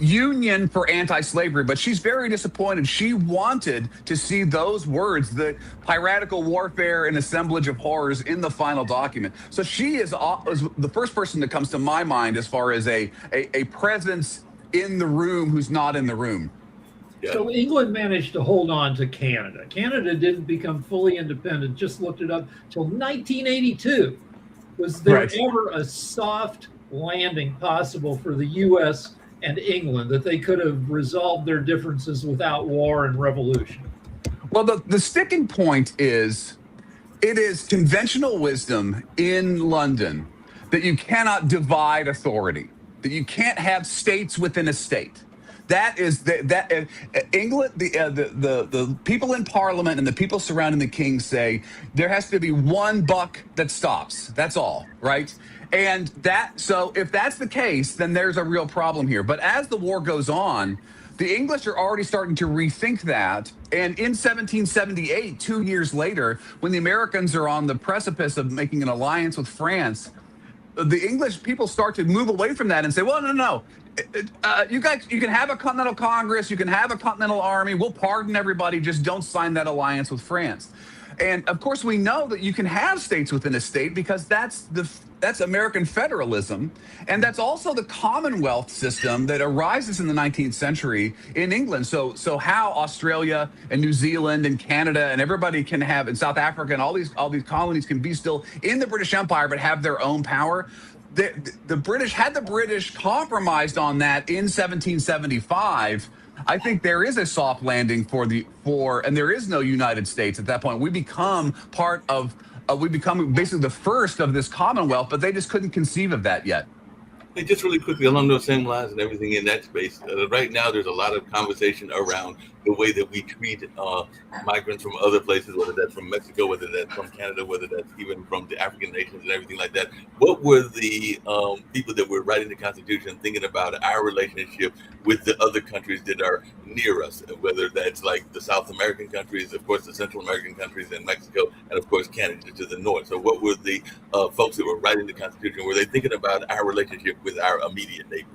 union for anti-slavery, but she's very disappointed. She wanted to see those words, the piratical warfare and assemblage of horrors, in the final document. So she is the first person that comes to my mind as far as a presence in the room who's not in the room. Yeah. So England managed to hold on to Canada. Canada didn't become fully independent, just looked it up, till 1982. Was there ever a soft landing possible for the U.S. and England, that they could have resolved their differences without war and revolution? Well, the sticking point is, it is conventional wisdom in London that you cannot divide authority, that you can't have states within a state. That is England. The people in Parliament and the people surrounding the king say there has to be one buck that stops. That's all, right? And so if that's the case, then there's a real problem here. But as the war goes on, the English are already starting to rethink that. And in 1778, 2 years later, when the Americans are on the precipice of making an alliance with France, the English people start to move away from that and say, well, no. You can have a Continental Congress, you can have a Continental Army, we'll pardon everybody, just don't sign that alliance with France. And of course, we know that you can have states within a state because that's American federalism, and that's also the Commonwealth system that arises in the 19th century in England. So how Australia and New Zealand and Canada and everybody can have, and South Africa and all these colonies can be still in the British Empire but have their own power. The British compromised on that in 1775. I think there is a soft landing and there is no United States at that point. We become basically the first of this Commonwealth, but they just couldn't conceive of that yet. Hey, just really quickly along those same lines and everything in that space, right now there's a lot of conversation around the way that we treat migrants from other places, whether that's from Mexico, whether that's from Canada, whether that's even from the African nations and everything like that. What were the people that were writing the Constitution thinking about our relationship with the other countries that are near us, whether that's like the South American countries, of course, the Central American countries, and Mexico, and of course, Canada to the north? So what were the folks that were writing the Constitution, were they thinking about our relationship with our immediate neighbors?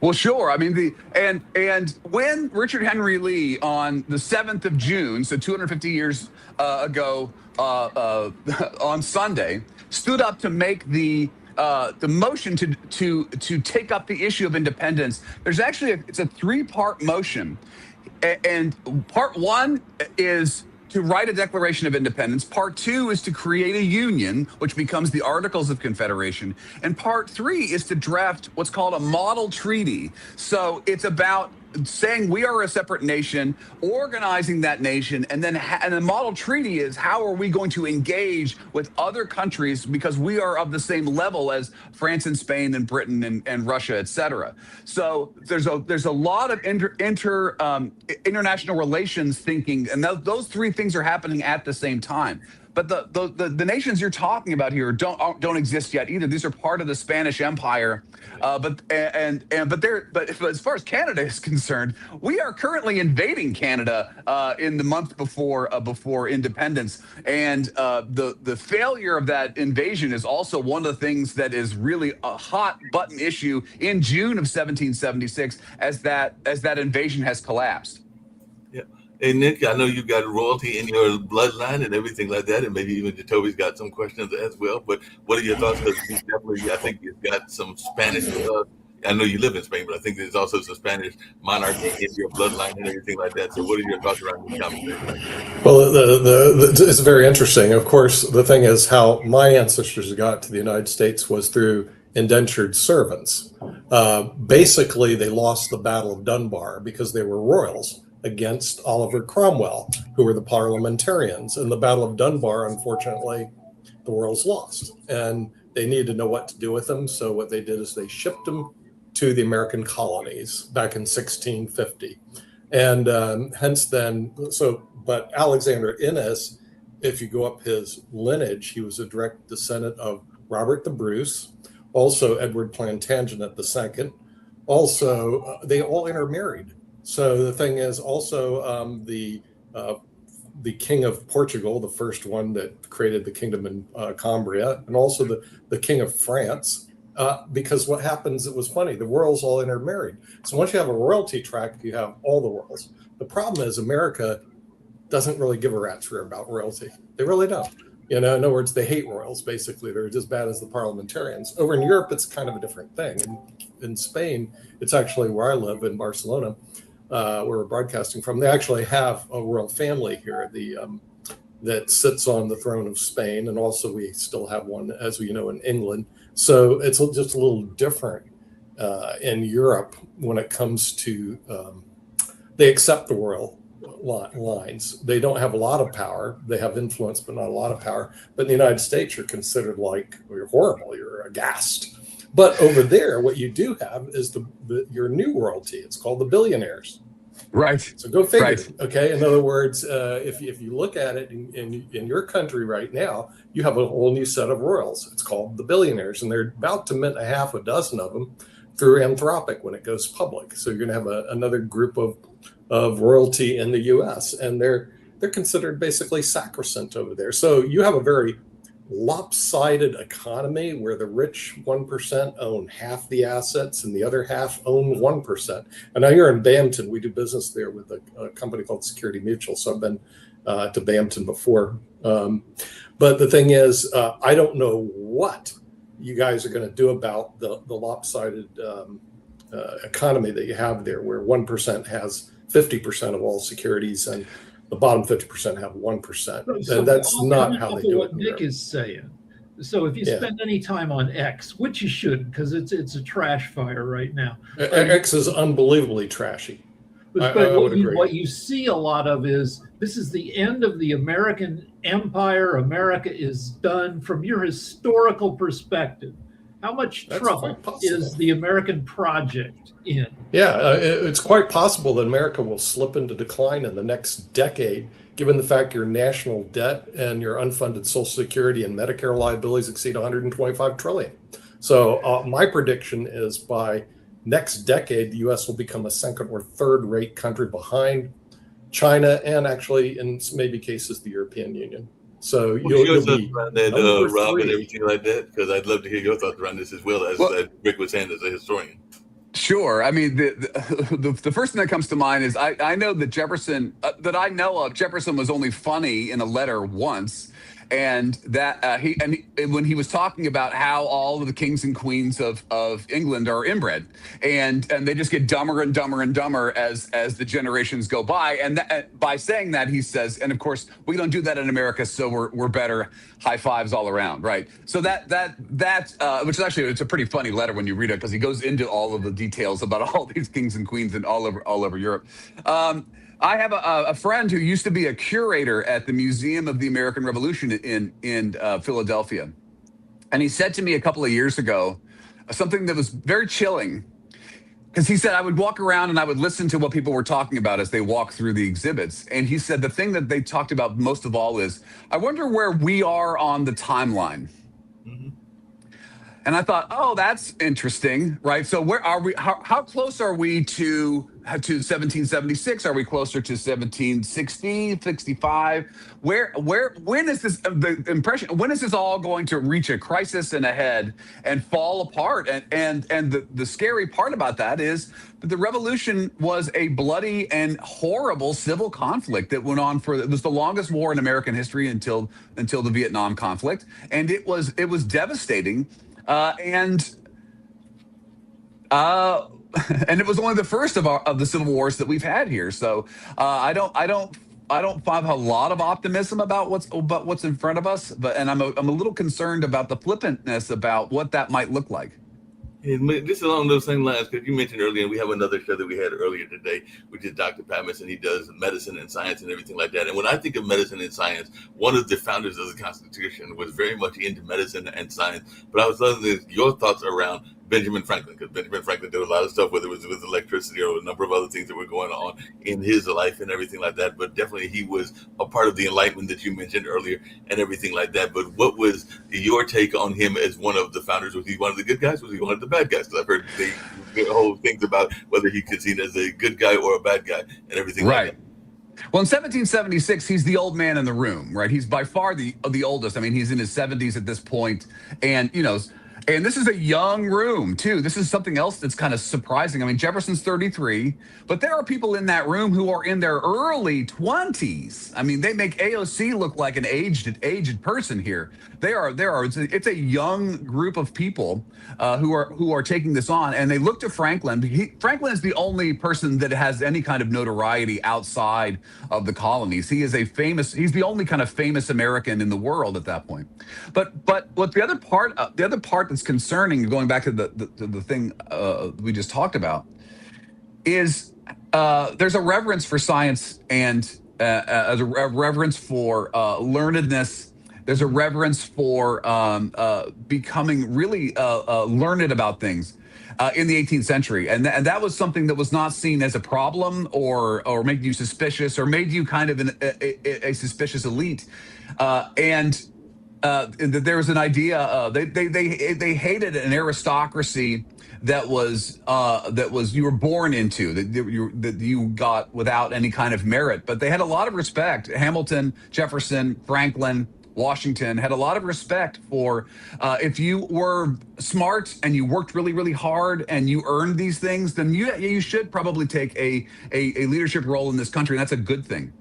Well, sure. I mean, and when Richard Henry Lee on the 7th of June, so 250 years ago on Sunday, stood up to make the motion to take up the issue of independence, there's actually it's a 3-part motion, and part 1 is to write a Declaration of Independence. Part 2 is to create a union, which becomes the Articles of Confederation. And Part 3 is to draft what's called a model treaty. So it's about saying we are a separate nation, organizing that nation, and then and the model treaty is how are we going to engage with other countries because we are of the same level as France and Spain and Britain and Russia, et cetera. So there's a lot of international relations thinking, and those 3 things are happening at the same time. But the nations you're talking about here don't exist yet either. These are part of the Spanish Empire, but as far as Canada is concerned, we are currently invading Canada in the month before independence, and the failure of that invasion is also one of the things that is really a hot button issue in June of 1776 as that invasion has collapsed. Yeah. Hey, Nick, I know you've got royalty in your bloodline and everything like that, and maybe even Jacoby's got some questions as well. But what are your thoughts? Because I think you've got some Spanish. I know you live in Spain, but I think there's also some Spanish monarchy in your bloodline and everything like that. So what are your thoughts around this conversation? Well, it's very interesting. Of course, the thing is how my ancestors got to the United States was through indentured servants. Basically, they lost the Battle of Dunbar because they were royals. against Oliver Cromwell, who were the parliamentarians. In the Battle of Dunbar, unfortunately, the Royals lost, and they needed to know what to do with them. So what they did is they shipped them to the American colonies back in 1650. And hence then, but Alexander Innes, if you go up his lineage, he was a direct descendant of Robert the Bruce, also Edward Plantagenet II. Also, they all intermarried. So the thing is also the King of Portugal, the first one that created the kingdom in Cambria, and also the King of France. Because what happens, it was funny, the royals all intermarried. So once you have a royalty tract, you have all the royals. The problem is America doesn't really give a rat's rear about royalty. They really don't. In other words, they hate royals, basically. They're as bad as the parliamentarians. Over in Europe, it's kind of a different thing. In Spain, it's actually where I live, in Barcelona, where we're broadcasting from. They actually have a royal family here that sits on the throne of Spain. And also we still have one, as we know, in England. So it's just a little different in Europe when it comes to, they accept the royal lines. They don't have a lot of power. They have influence, but not a lot of power. But in the United States, you're considered like, well, you're horrible, you're aghast. But over there, what you do have is your new royalty. It's called the billionaires. Right. So go figure. Right. Okay. In other words, if you look at it in your country right now, you have a whole new set of royals. It's called the billionaires, and they're about to mint a half a dozen of them through Anthropic when it goes public. So you're going to have another group of royalty in the U.S., and they're considered basically sacrosanct over there. So you have a very lopsided economy where the rich 1% own half the assets and the other half own 1%. And now here in Bambton, we do business there with a company called Security Mutual. So I've been to Bambton before. But the thing is, I don't know what you guys are going to do about the lopsided economy that you have there, where 1% has 50% of all securities and the bottom 50% have 1%. So and that's not how they do what it. Nick is saying. So if you spend any time on X, which you shouldn't, because it's a trash fire right now. X is unbelievably trashy. But I would agree. what you see a lot of is this is the end of the American empire. America is done. From your historical perspective, how much trouble is the American project in? Yeah, it's quite possible that America will slip into decline in the next decade, given the fact your national debt and your unfunded Social Security and Medicare liabilities exceed 125 trillion. So my prediction is by next decade, the U.S. will become a second or third rate country behind China and actually, in maybe cases, the European Union. So you'll be around that, Rob, and everything like that, because I'd love to hear your thoughts around this as well, as Rick was saying, as a historian. Sure. I mean, the first thing that comes to mind is I know that Jefferson, Jefferson was only funny in a letter once. And that when he was talking about how all of the kings and queens of England are inbred, and they just get dumber and dumber and dumber as the generations go by, and by saying that he says, and of course we don't do that in America, so we're better. High fives all around, right? So that which is actually, it's a pretty funny letter when you read it, because he goes into all of the details about all these kings and queens and all over Europe. I have a friend who used to be a curator at the Museum of the American Revolution in Philadelphia. And he said to me a couple of years ago something that was very chilling, because he said I would walk around and I would listen to what people were talking about as they walked through the exhibits. And he said the thing that they talked about most of all is, I wonder where we are on the timeline. Mm-hmm. And I thought, oh, that's interesting, right? So where are we? How close are we to 1776? Are we closer to 1760, 65? When is this, the impression, when is this all going to reach a crisis and a head and fall apart? And the scary part about that is that the revolution was a bloody and horrible civil conflict that went on it was the longest war in American history until the Vietnam conflict. And it was devastating. And it was only the first of the civil wars that we've had here. So I don't have a lot of optimism about what's in front of us. And I'm a little concerned about the flippantness about what that might look like. Just along those same lines, because you mentioned earlier, and we have another show that we had earlier today, which is Dr. Patmos, and he does medicine and science and everything like that. And when I think of medicine and science, one of the founders of the Constitution was very much into medicine and science. But I was wondering your thoughts around Benjamin Franklin, because Benjamin Franklin did a lot of stuff, whether it was with electricity or a number of other things that were going on in his life and everything like that. But definitely he was a part of the Enlightenment that you mentioned earlier and everything like that. But what was your take on him as one of the founders? Was he one of the good guys? Was he one of the bad guys? Because I've heard the whole things about whether he could seen as a good guy or a bad guy and everything like Right. that. Well, in 1776, he's the old man in the room, right? He's by far the oldest. I mean, he's in his 70s at this point, and and this is a young room too. This is something else that's kind of surprising. I mean, Jefferson's 33, but there are people in that room who are in their early 20s. I mean, they make AOC look like an aged person here. It's a young group of people who are taking this on, and they look to Franklin. Franklin is the only person that has any kind of notoriety outside of the colonies. He's the only kind of famous American in the world at that point. But what the other part that's concerning, going back to the thing we just talked about, is there's a reverence for science and a reverence for learnedness. There's a reverence for becoming really learned about things in the 18th century, and that was something that was not seen as a problem or made you suspicious or made you kind of a suspicious elite. And there was an idea they hated an aristocracy that was you were born into, that you got without any kind of merit. But they had a lot of respect. Hamilton, Jefferson, Franklin, Washington had a lot of respect for if you were smart and you worked really, really hard and you earned these things, then you should probably take a leadership role in this country, and that's a good thing.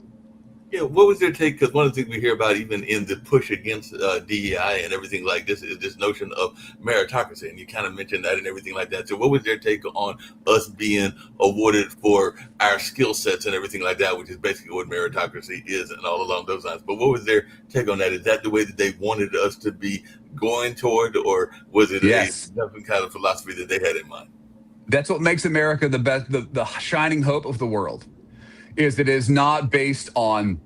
Yeah, what was their take? Because one of the things we hear about, even in the push against DEI and everything like this, is this notion of meritocracy, and you kind of mentioned that and everything like that. So, what was their take on us being awarded for our skill sets and everything like that, which is basically what meritocracy is, and all along those lines? But what was their take on that? Is that the way that they wanted us to be going toward, or was it Yes. a different kind of philosophy that they had in mind? That's what makes America the best, the shining hope of the world. Is it is not based on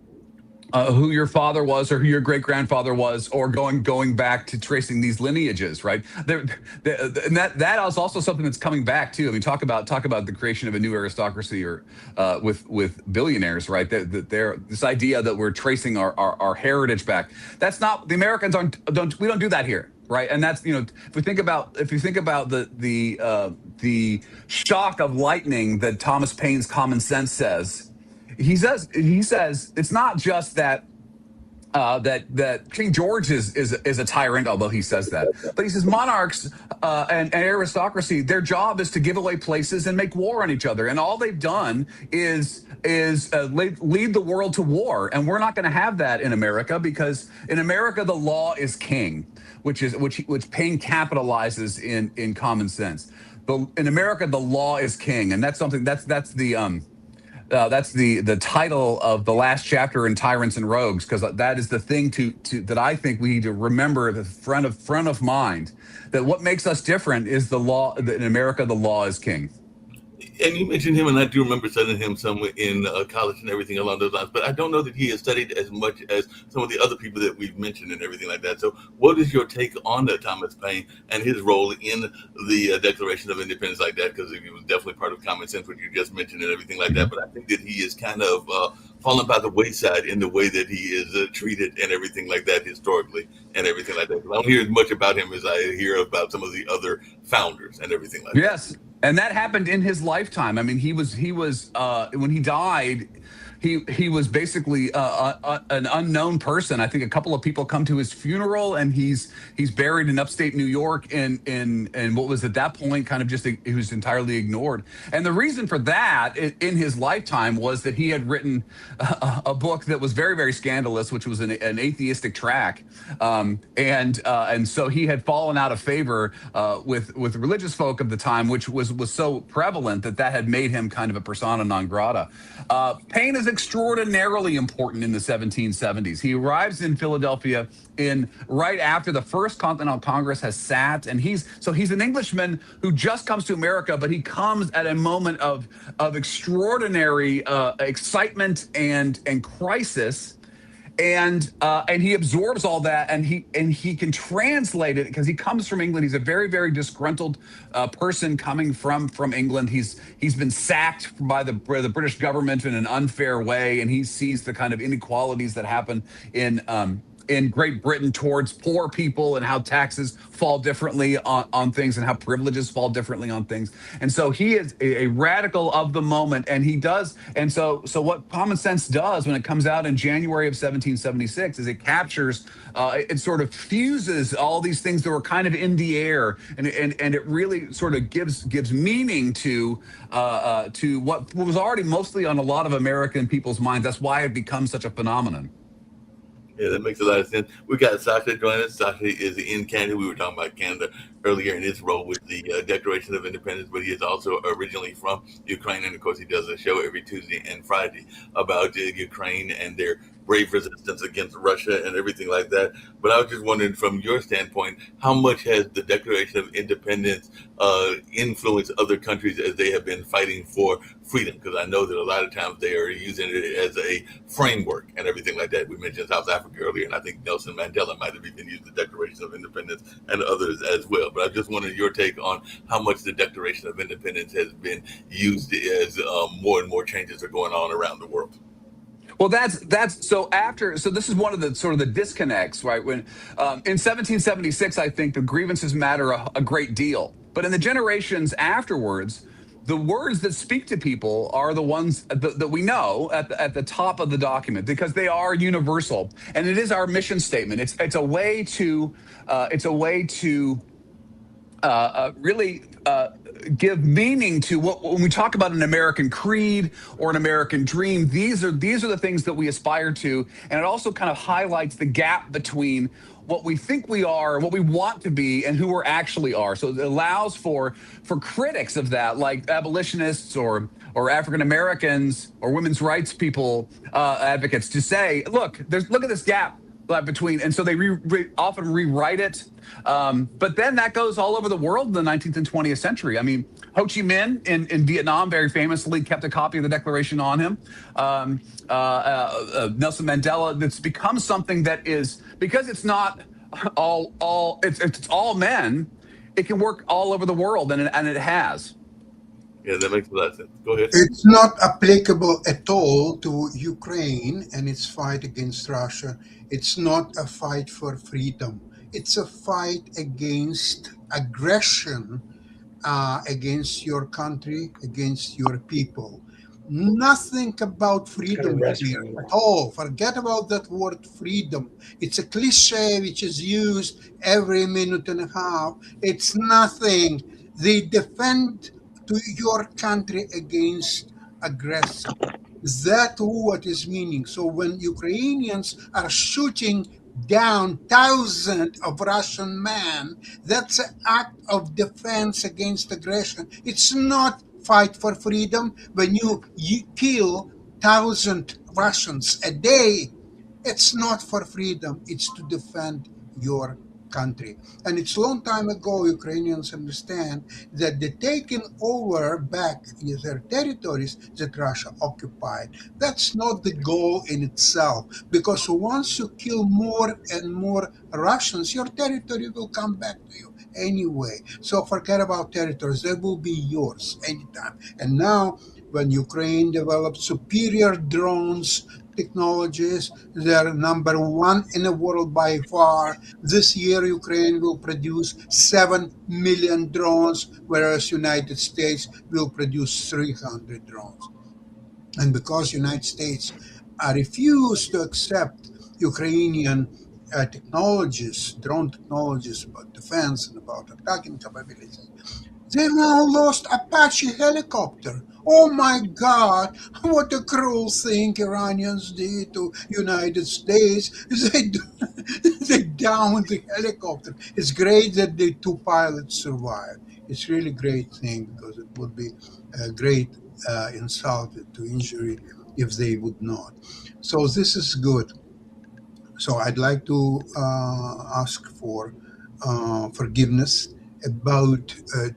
who your father was or who your great grandfather was, or going back to tracing these lineages, right? And that is also something that's coming back too. I mean, talk about the creation of a new aristocracy, or with billionaires, right? This idea that we're tracing our heritage back. That's not, the Americans we don't do that here. Right, and that's, if you think about the shock of lightning that Thomas Paine's Common Sense says. He says it's not just that that King George is a tyrant, although he says that, but he says monarchs and aristocracy, their job is to give away places and make war on each other, and all they've done is lead the world to war, and we're not going to have that in America, because in America the law is king, which Paine capitalizes in Common Sense. But in America the law is king, and that's something that's the title of the last chapter in Tyrants and Rogues, because that is the thing that I think we need to remember at the front of mind, that what makes us different is the law. That in America, the law is king. And you mentioned him, and I do remember studying him somewhere in college and everything along those lines. But I don't know that he has studied as much as some of the other people that we've mentioned and everything like that. So, what is your take on Thomas Paine and his role in the Declaration of Independence like that? Because he was definitely part of Common Sense, which you just mentioned, and everything like that. But I think that he is kind of fallen by the wayside in the way that he is treated and everything like that historically and everything like that. I don't hear as much about him as I hear about some of the other founders and everything like that. Yes. And that happened in his lifetime. I mean, he was when he died, he was basically an unknown person. I think a couple of people come to his funeral, and he's buried in upstate New York in what was at that point kind of just he was entirely ignored. And the reason for that in his lifetime was that he had written a book that was very, very scandalous, which was an atheistic tract, and so he had fallen out of favor with religious folk of the time, which was so prevalent that had made him kind of a persona non grata. Paine is extraordinarily important in the 1770s. He arrives in Philadelphia in right after the First Continental Congress has sat, and he's an Englishman who just comes to America, but he comes at a moment of extraordinary excitement and crisis. And he absorbs all that, and he can translate it because he comes from England. He's a very, very disgruntled person coming from England. He's been sacked by the British government in an unfair way, and he sees the kind of inequalities that happen in Great Britain towards poor people, and how taxes fall differently on things, and how privileges fall differently on things. And so he is a radical of the moment, and he does. And so what Common Sense does when it comes out in January of 1776 is it captures, it sort of fuses all these things that were kind of in the air, and it really sort of gives meaning to what was already mostly on a lot of American people's minds. That's why it becomes such a phenomenon. Yeah, that makes a lot of sense. We got Sasha joining us. Sasha is in Canada. We were talking about Canada earlier in his role with the Declaration of Independence, but he is also originally from Ukraine. And of course, he does a show every Tuesday and Friday about Ukraine and their brave resistance against Russia and everything like that. But I was just wondering, from your standpoint, how much has the Declaration of Independence influenced other countries as they have been fighting for freedom? Because I know that a lot of times they are using it as a framework and everything like that. We mentioned South Africa earlier, and I think Nelson Mandela might have even used the Declaration of Independence and others as well. But I just wanted your take on how much the Declaration of Independence has been used as more and more changes are going on around the world. Well, so this is one of the sort of the disconnects, right? When in 1776, I think the grievances matter a great deal, but in the generations afterwards, the words that speak to people are the ones that we know at the top of the document, because they are universal, and it is our mission statement. It's a way to really give meaning to when we talk about an American creed or an American dream. These are the things that we aspire to, and it also kind of highlights the gap between what we think we are, what we want to be, and who we actually are. So it allows for critics of that, like abolitionists or African Americans or women's rights people, advocates, to say, look at this gap between, and so they often rewrite it. But then that goes all over the world in the 19th and 20th century. I mean, Ho Chi Minh in Vietnam very famously kept a copy of the Declaration on him. Nelson Mandela, that's become something that is, because it's not it's all men, it can work all over the world, and it has. Yeah, that makes a lot of sense. Go ahead. It's not applicable at all to Ukraine and its fight against Russia. It's not a fight for freedom. It's a fight against aggression, against your country, against your people. Nothing about freedom here at all. Forget about that word freedom. It's a cliche which is used every minute and a half. It's nothing. They defend to your country against aggression. That's what is meaning. So when Ukrainians are shooting down thousands of Russian men, that's an act of defense against aggression. It's not fight for freedom. When you kill 1,000 Russians a day, it's not for freedom. It's to defend your country. And it's a long time ago, Ukrainians understand that they're taking over back their territories that Russia occupied. That's not the goal in itself, because once you kill more and more Russians, your territory will come back to you anyway. So forget about territories. They will be yours anytime. And now, when Ukraine developed superior drones technologies, they're number one in the world by far. This year, Ukraine will produce 7 million drones, whereas United States will produce 300 drones. And because United States refused to accept Ukrainian technologies, drone technologies about defense and about attacking capabilities, they now lost Apache helicopter. Oh my God, what a cruel thing Iranians did to United States. They downed the helicopter. It's great that the two pilots survived. It's really a great thing, because it would be a great insult to injury if they would not. So this is good. So I'd like to ask for forgiveness about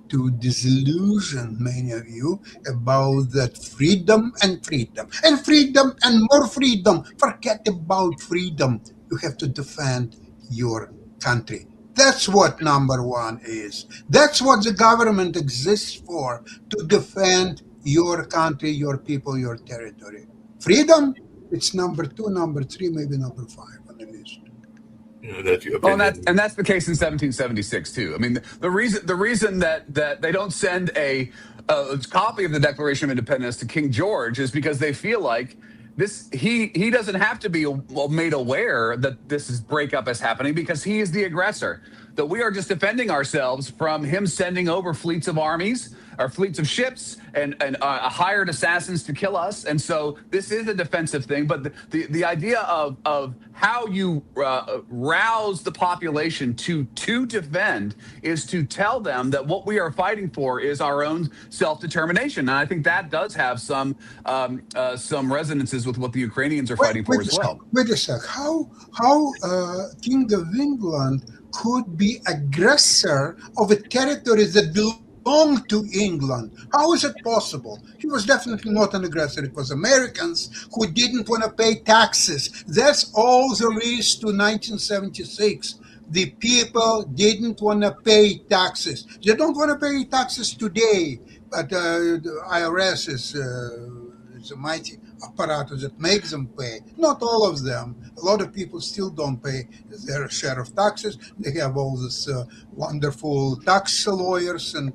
to disillusion many of you about that freedom and freedom and freedom and more freedom. Forget about freedom. You have to defend your country. That's what number one is. That's what the government exists for, to defend your country, your people, your territory. Freedom, it's number two, number three, maybe number five on the list. That's your Well, opinion. and that's the case in 1776 too. I mean, the reason that they don't send a copy of the Declaration of Independence to King George is because they feel like this he doesn't have to be made aware that this is breakup is happening because he is the aggressor. That we are just defending ourselves from him sending over fleets of armies or fleets of ships and hired assassins to kill us. And so this is a defensive thing. But the idea of how you rouse the population to defend is to tell them that what we are fighting for is our own self-determination. And I think that does have some resonances with what the Ukrainians are fighting for as well. Wait a sec. How King of England could be aggressor of a territory that belonged to England? How is it possible? He was definitely not an aggressor. It was Americans who didn't want to pay taxes. That's all there is to 1976. The people didn't want to pay taxes. They don't want to pay taxes today, but the IRS is a mighty apparatus that makes them pay. Not all of them. A lot of people still don't pay their share of taxes. They have all these wonderful tax lawyers and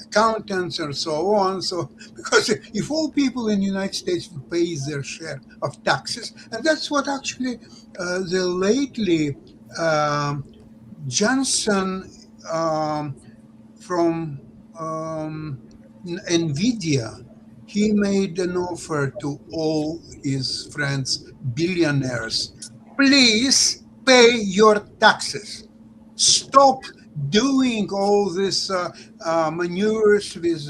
accountants and so on. So, because if all people in the United States will pay their share of taxes, and that's what actually the lately Johnson from NVIDIA, he made an offer to all his friends, billionaires. Please pay your taxes. Stop doing all this maneuvers with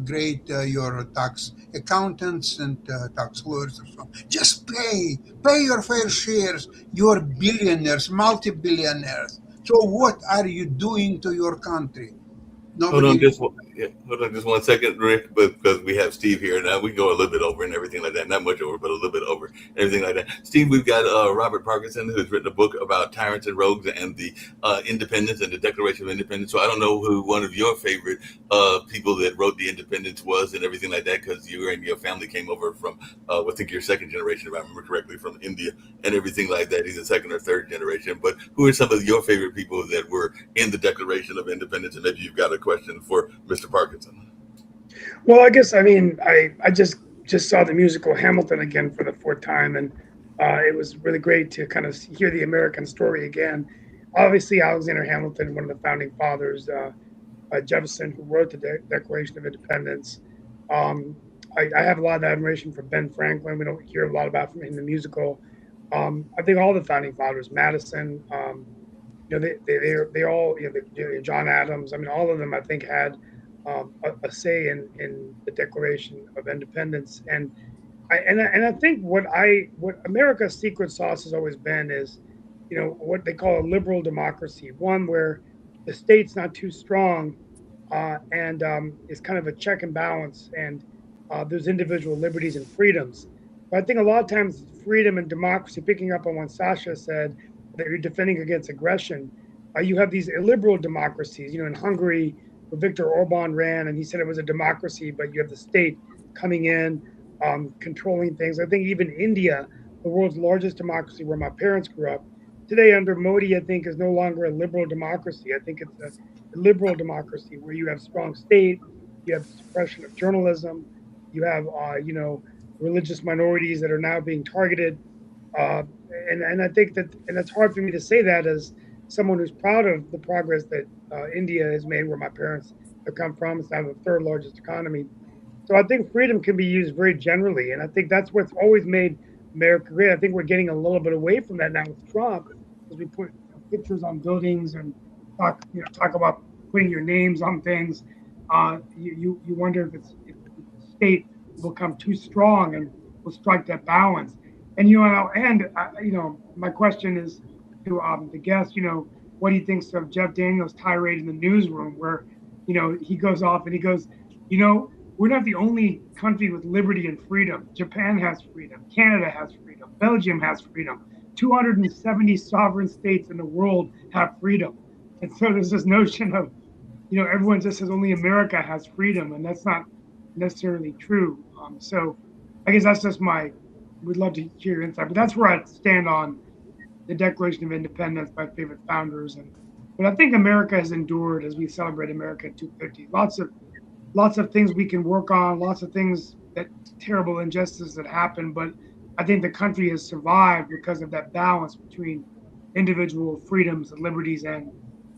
great your tax accountants and tax lawyers and so on. Just pay your fair shares. You're billionaires, multi-billionaires. So what are you doing to your country? Hold on, Nobody. hold on, just 1 second, Rick, because we have Steve here now. We go a little bit over and everything like that. Not much over, but a little bit over and everything like that. Steve, we've got Robert Parkinson, who's written a book about tyrants and rogues and the independence and the Declaration of Independence. So I don't know who one of your favorite people that wrote the Independence was and everything like that, because you and your family came over from, I think you're second generation, if I remember correctly, from India and everything like that. He's a second or third generation. But who are some of your favorite people that were in the Declaration of Independence? And maybe you've got a question for Mr. Parkinson. Well, I guess I just saw the musical Hamilton again for the fourth time, and it was really great to kind of hear the American story again. Obviously, Alexander Hamilton, one of the founding fathers, Jefferson, who wrote the Declaration of Independence. I have a lot of admiration for Ben Franklin. We don't hear a lot about from him in the musical. I think all the founding fathers, Madison, they all, John Adams. I mean, all of them, I think, had a say in the Declaration of Independence. And I think what America's secret sauce has always been is, what they call a liberal democracy, one where the state's not too strong and is kind of a check and balance, and there's individual liberties and freedoms. But I think a lot of times freedom and democracy, picking up on what Sasha said, that you're defending against aggression, you have these illiberal democracies. In Hungary, where Viktor Orban ran, and he said it was a democracy, but you have the state coming in, controlling things. I think even India, the world's largest democracy, where my parents grew up, today under Modi, I think, is no longer a liberal democracy. I think it's a liberal democracy where you have strong state, you have suppression of journalism, you have religious minorities that are now being targeted. And I think that, and it's hard for me to say that as someone who's proud of the progress that India has made, where my parents have come from. It's now the third largest economy. So I think freedom can be used very generally. And I think that's what's always made America great. I think we're getting a little bit away from that now with Trump, as we put pictures on buildings and talk about putting your names on things. You wonder if the state will become too strong. And will strike that balance. And I'll end. My question is to the guest. What he thinks of Jeff Daniels' tirade in the newsroom, where he goes off and he goes, we're not the only country with liberty and freedom. Japan has freedom. Canada has freedom. Belgium has freedom. 270 sovereign states in the world have freedom. And so there's this notion of, everyone just says only America has freedom, and that's not necessarily true. So I guess that's just would love to hear your insight, but that's where I stand on the Declaration of Independence, my favorite founders. But I think America has endured as we celebrate America 250. Lots of things we can work on, lots of things terrible injustices that happen, but I think the country has survived because of that balance between individual freedoms and liberties and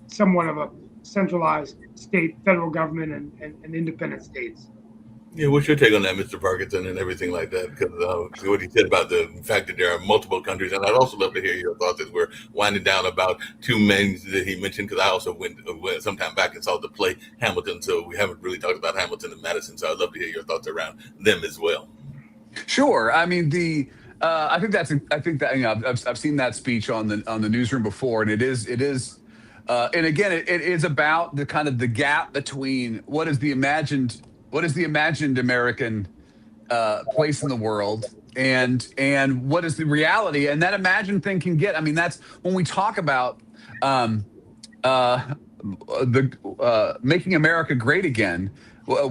somewhat of a centralized state, federal government, and independent states. Yeah, what's your take on that, Mr. Parkinson, and everything like that? Because what he said about the fact that there are multiple countries, and I'd also love to hear your thoughts as we're winding down about two men that he mentioned, because I also went sometime back and saw the play Hamilton, so we haven't really talked about Hamilton and Madison, so I'd love to hear your thoughts around them as well. Sure. I mean, I think that I've seen that speech on the newsroom before, and it is, and again, it is about the kind of the gap between what is the imagined American place in the world and what is the reality, and that imagined thing can get. I mean, that's when we talk about making America great again. What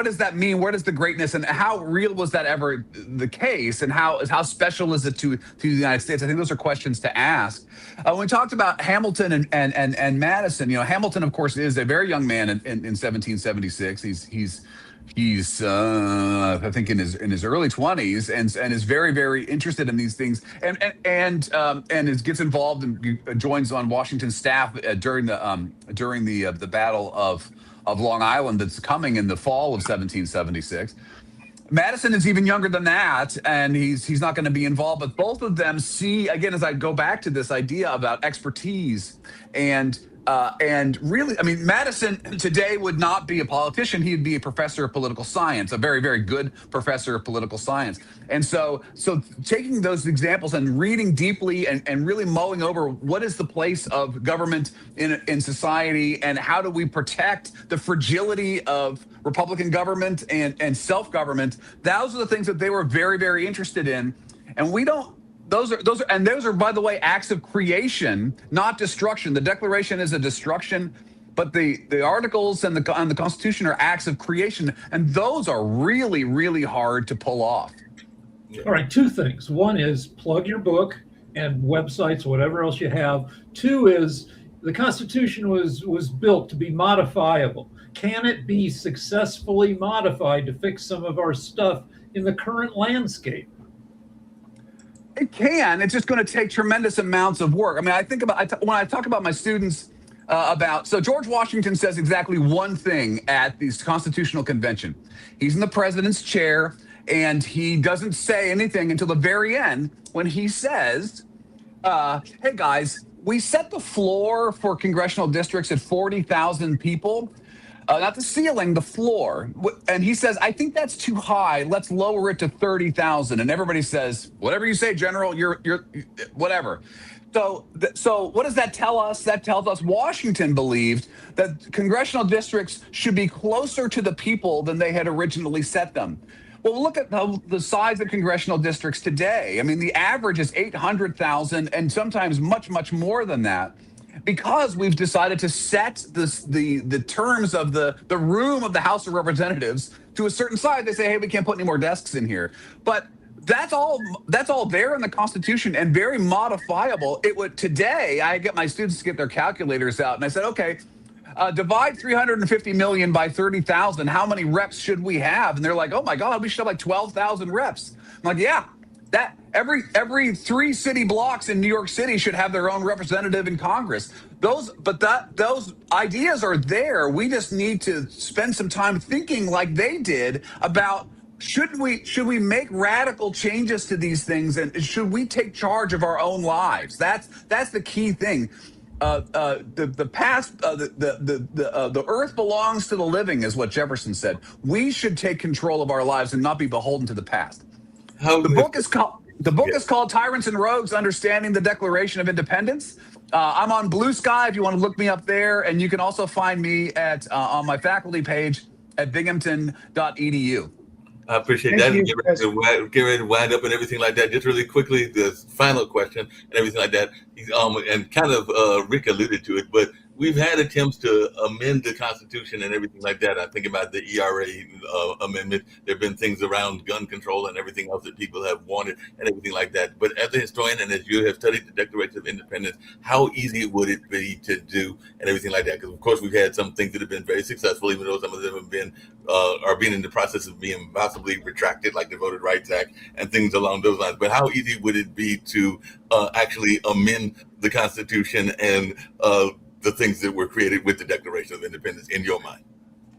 does that mean? Where does the greatness, and how real was that ever the case, and how special is it to the United States? I think those are questions to ask. When we talked about Hamilton and Madison, Hamilton, of course, is a very young man in 1776. He's I think in his early 20s, and is very, very interested in these things, and gets involved and joins on Washington's staff during the Battle of Long Island that's coming in the fall of 1776. Madison is even younger than that, and he's not going to be involved. But both of them see, again, as I go back to this idea about expertise and really, I mean, Madison today would not be a politician. He'd be a professor of political science, a very, very good professor of political science. And so taking those examples and reading deeply and really mulling over what is the place of government in society, and how do we protect the fragility of Republican government and self-government, those are the things that they were very, very interested in. And we don't. Those are, by the way, acts of creation, not destruction. The Declaration is a destruction, but the Articles and the Constitution are acts of creation, and those are really, really hard to pull off. All right, two things. One is plug your book and websites, whatever else you have. Two is the Constitution was built to be modifiable. Can it be successfully modified to fix some of our stuff in the current landscape? It can. It's just going to take tremendous amounts of work. I mean, I think about when I talk about my students so George Washington says exactly one thing at the Constitutional Convention. He's in the president's chair, and he doesn't say anything until the very end when he says, hey, guys, we set the floor for congressional districts at 40,000 people. Not the ceiling, the floor. And he says, I think that's too high. Let's lower it to 30,000. And everybody says, whatever you say, General, you're whatever. So what does that tell us? That tells us Washington believed that congressional districts should be closer to the people than they had originally set them. Well, look at the size of congressional districts today. I mean, the average is 800,000, and sometimes much, much more than that, because we've decided to set the terms of the room of the House of Representatives to a certain size. They say, hey, we can't put any more desks in here. But that's all there in the Constitution and very modifiable. Today, I get my students to get their calculators out, and I said, okay, divide 350 million by 30,000. How many reps should we have? And they're like, oh my God, we should have like 12,000 reps. I'm like, yeah. That every 3 city blocks in New York City should have their own representative in Congress. Those ideas are there. We just need to spend some time thinking like they did about should we make radical changes to these things, and should we take charge of our own lives? That's the key thing. the past, the earth belongs to the living, is what Jefferson said. We should take control of our lives and not be beholden to the past. How The book is called Tyrants and Rogues: Understanding the Declaration of Independence. I'm on Blue Sky if you want to look me up there, and you can also find me at on my faculty page at binghamton.edu. I appreciate Thank that. you. Get ready to wind up and everything like that. Just really quickly, the final question and everything like that. And kind of Rick alluded to it, but we've had attempts to amend the Constitution and everything like that. I think about the ERA amendment. There have been things around gun control and everything else that people have wanted and everything like that. But as a historian and as you have studied the Declaration of Independence, how easy would it be to do and everything like that? Because of course we've had some things that have been very successful, even though some of them have been are being in the process of being possibly retracted, like the Voting Rights Act and things along those lines. But how easy would it be to actually amend the Constitution and the things that were created with the Declaration of Independence in your mind?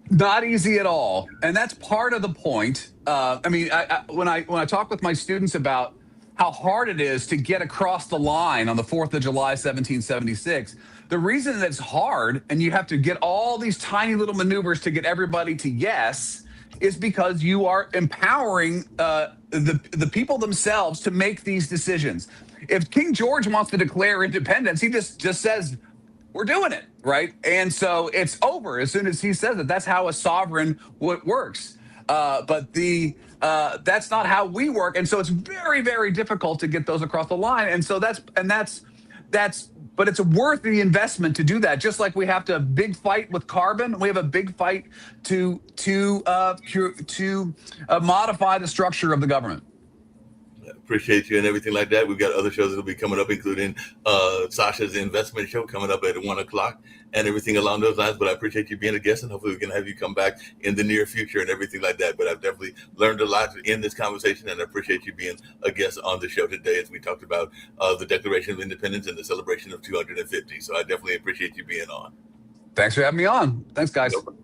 Not easy at all, and that's part of the point. When I talk with my students about how hard it is to get across the line on the 4th of July, 1776, the reason that it's hard and you have to get all these tiny little maneuvers to get everybody to yes is because you are empowering the people themselves to make these decisions. If King George wants to declare independence, he just says, we're doing it, right? And so it's over as soon as he says it. That's how a sovereign works. But that's not how we work, and so it's very, very difficult to get those across the line. And so but it's worth the investment to do that. Just like we have to big fight with carbon, we have a big fight to modify the structure of the government. Appreciate you and everything like that. We've got other shows that'll be coming up, including Sasha's investment show coming up at 1:00 and everything along those lines. But I appreciate you being a guest, and hopefully we can have you come back in the near future and everything like that. But I've definitely learned a lot in this conversation, and I appreciate you being a guest on the show today as we talked about the Declaration of Independence and the celebration of 250. So I definitely appreciate you being on. Thanks for having me on. Thanks, guys. No problem.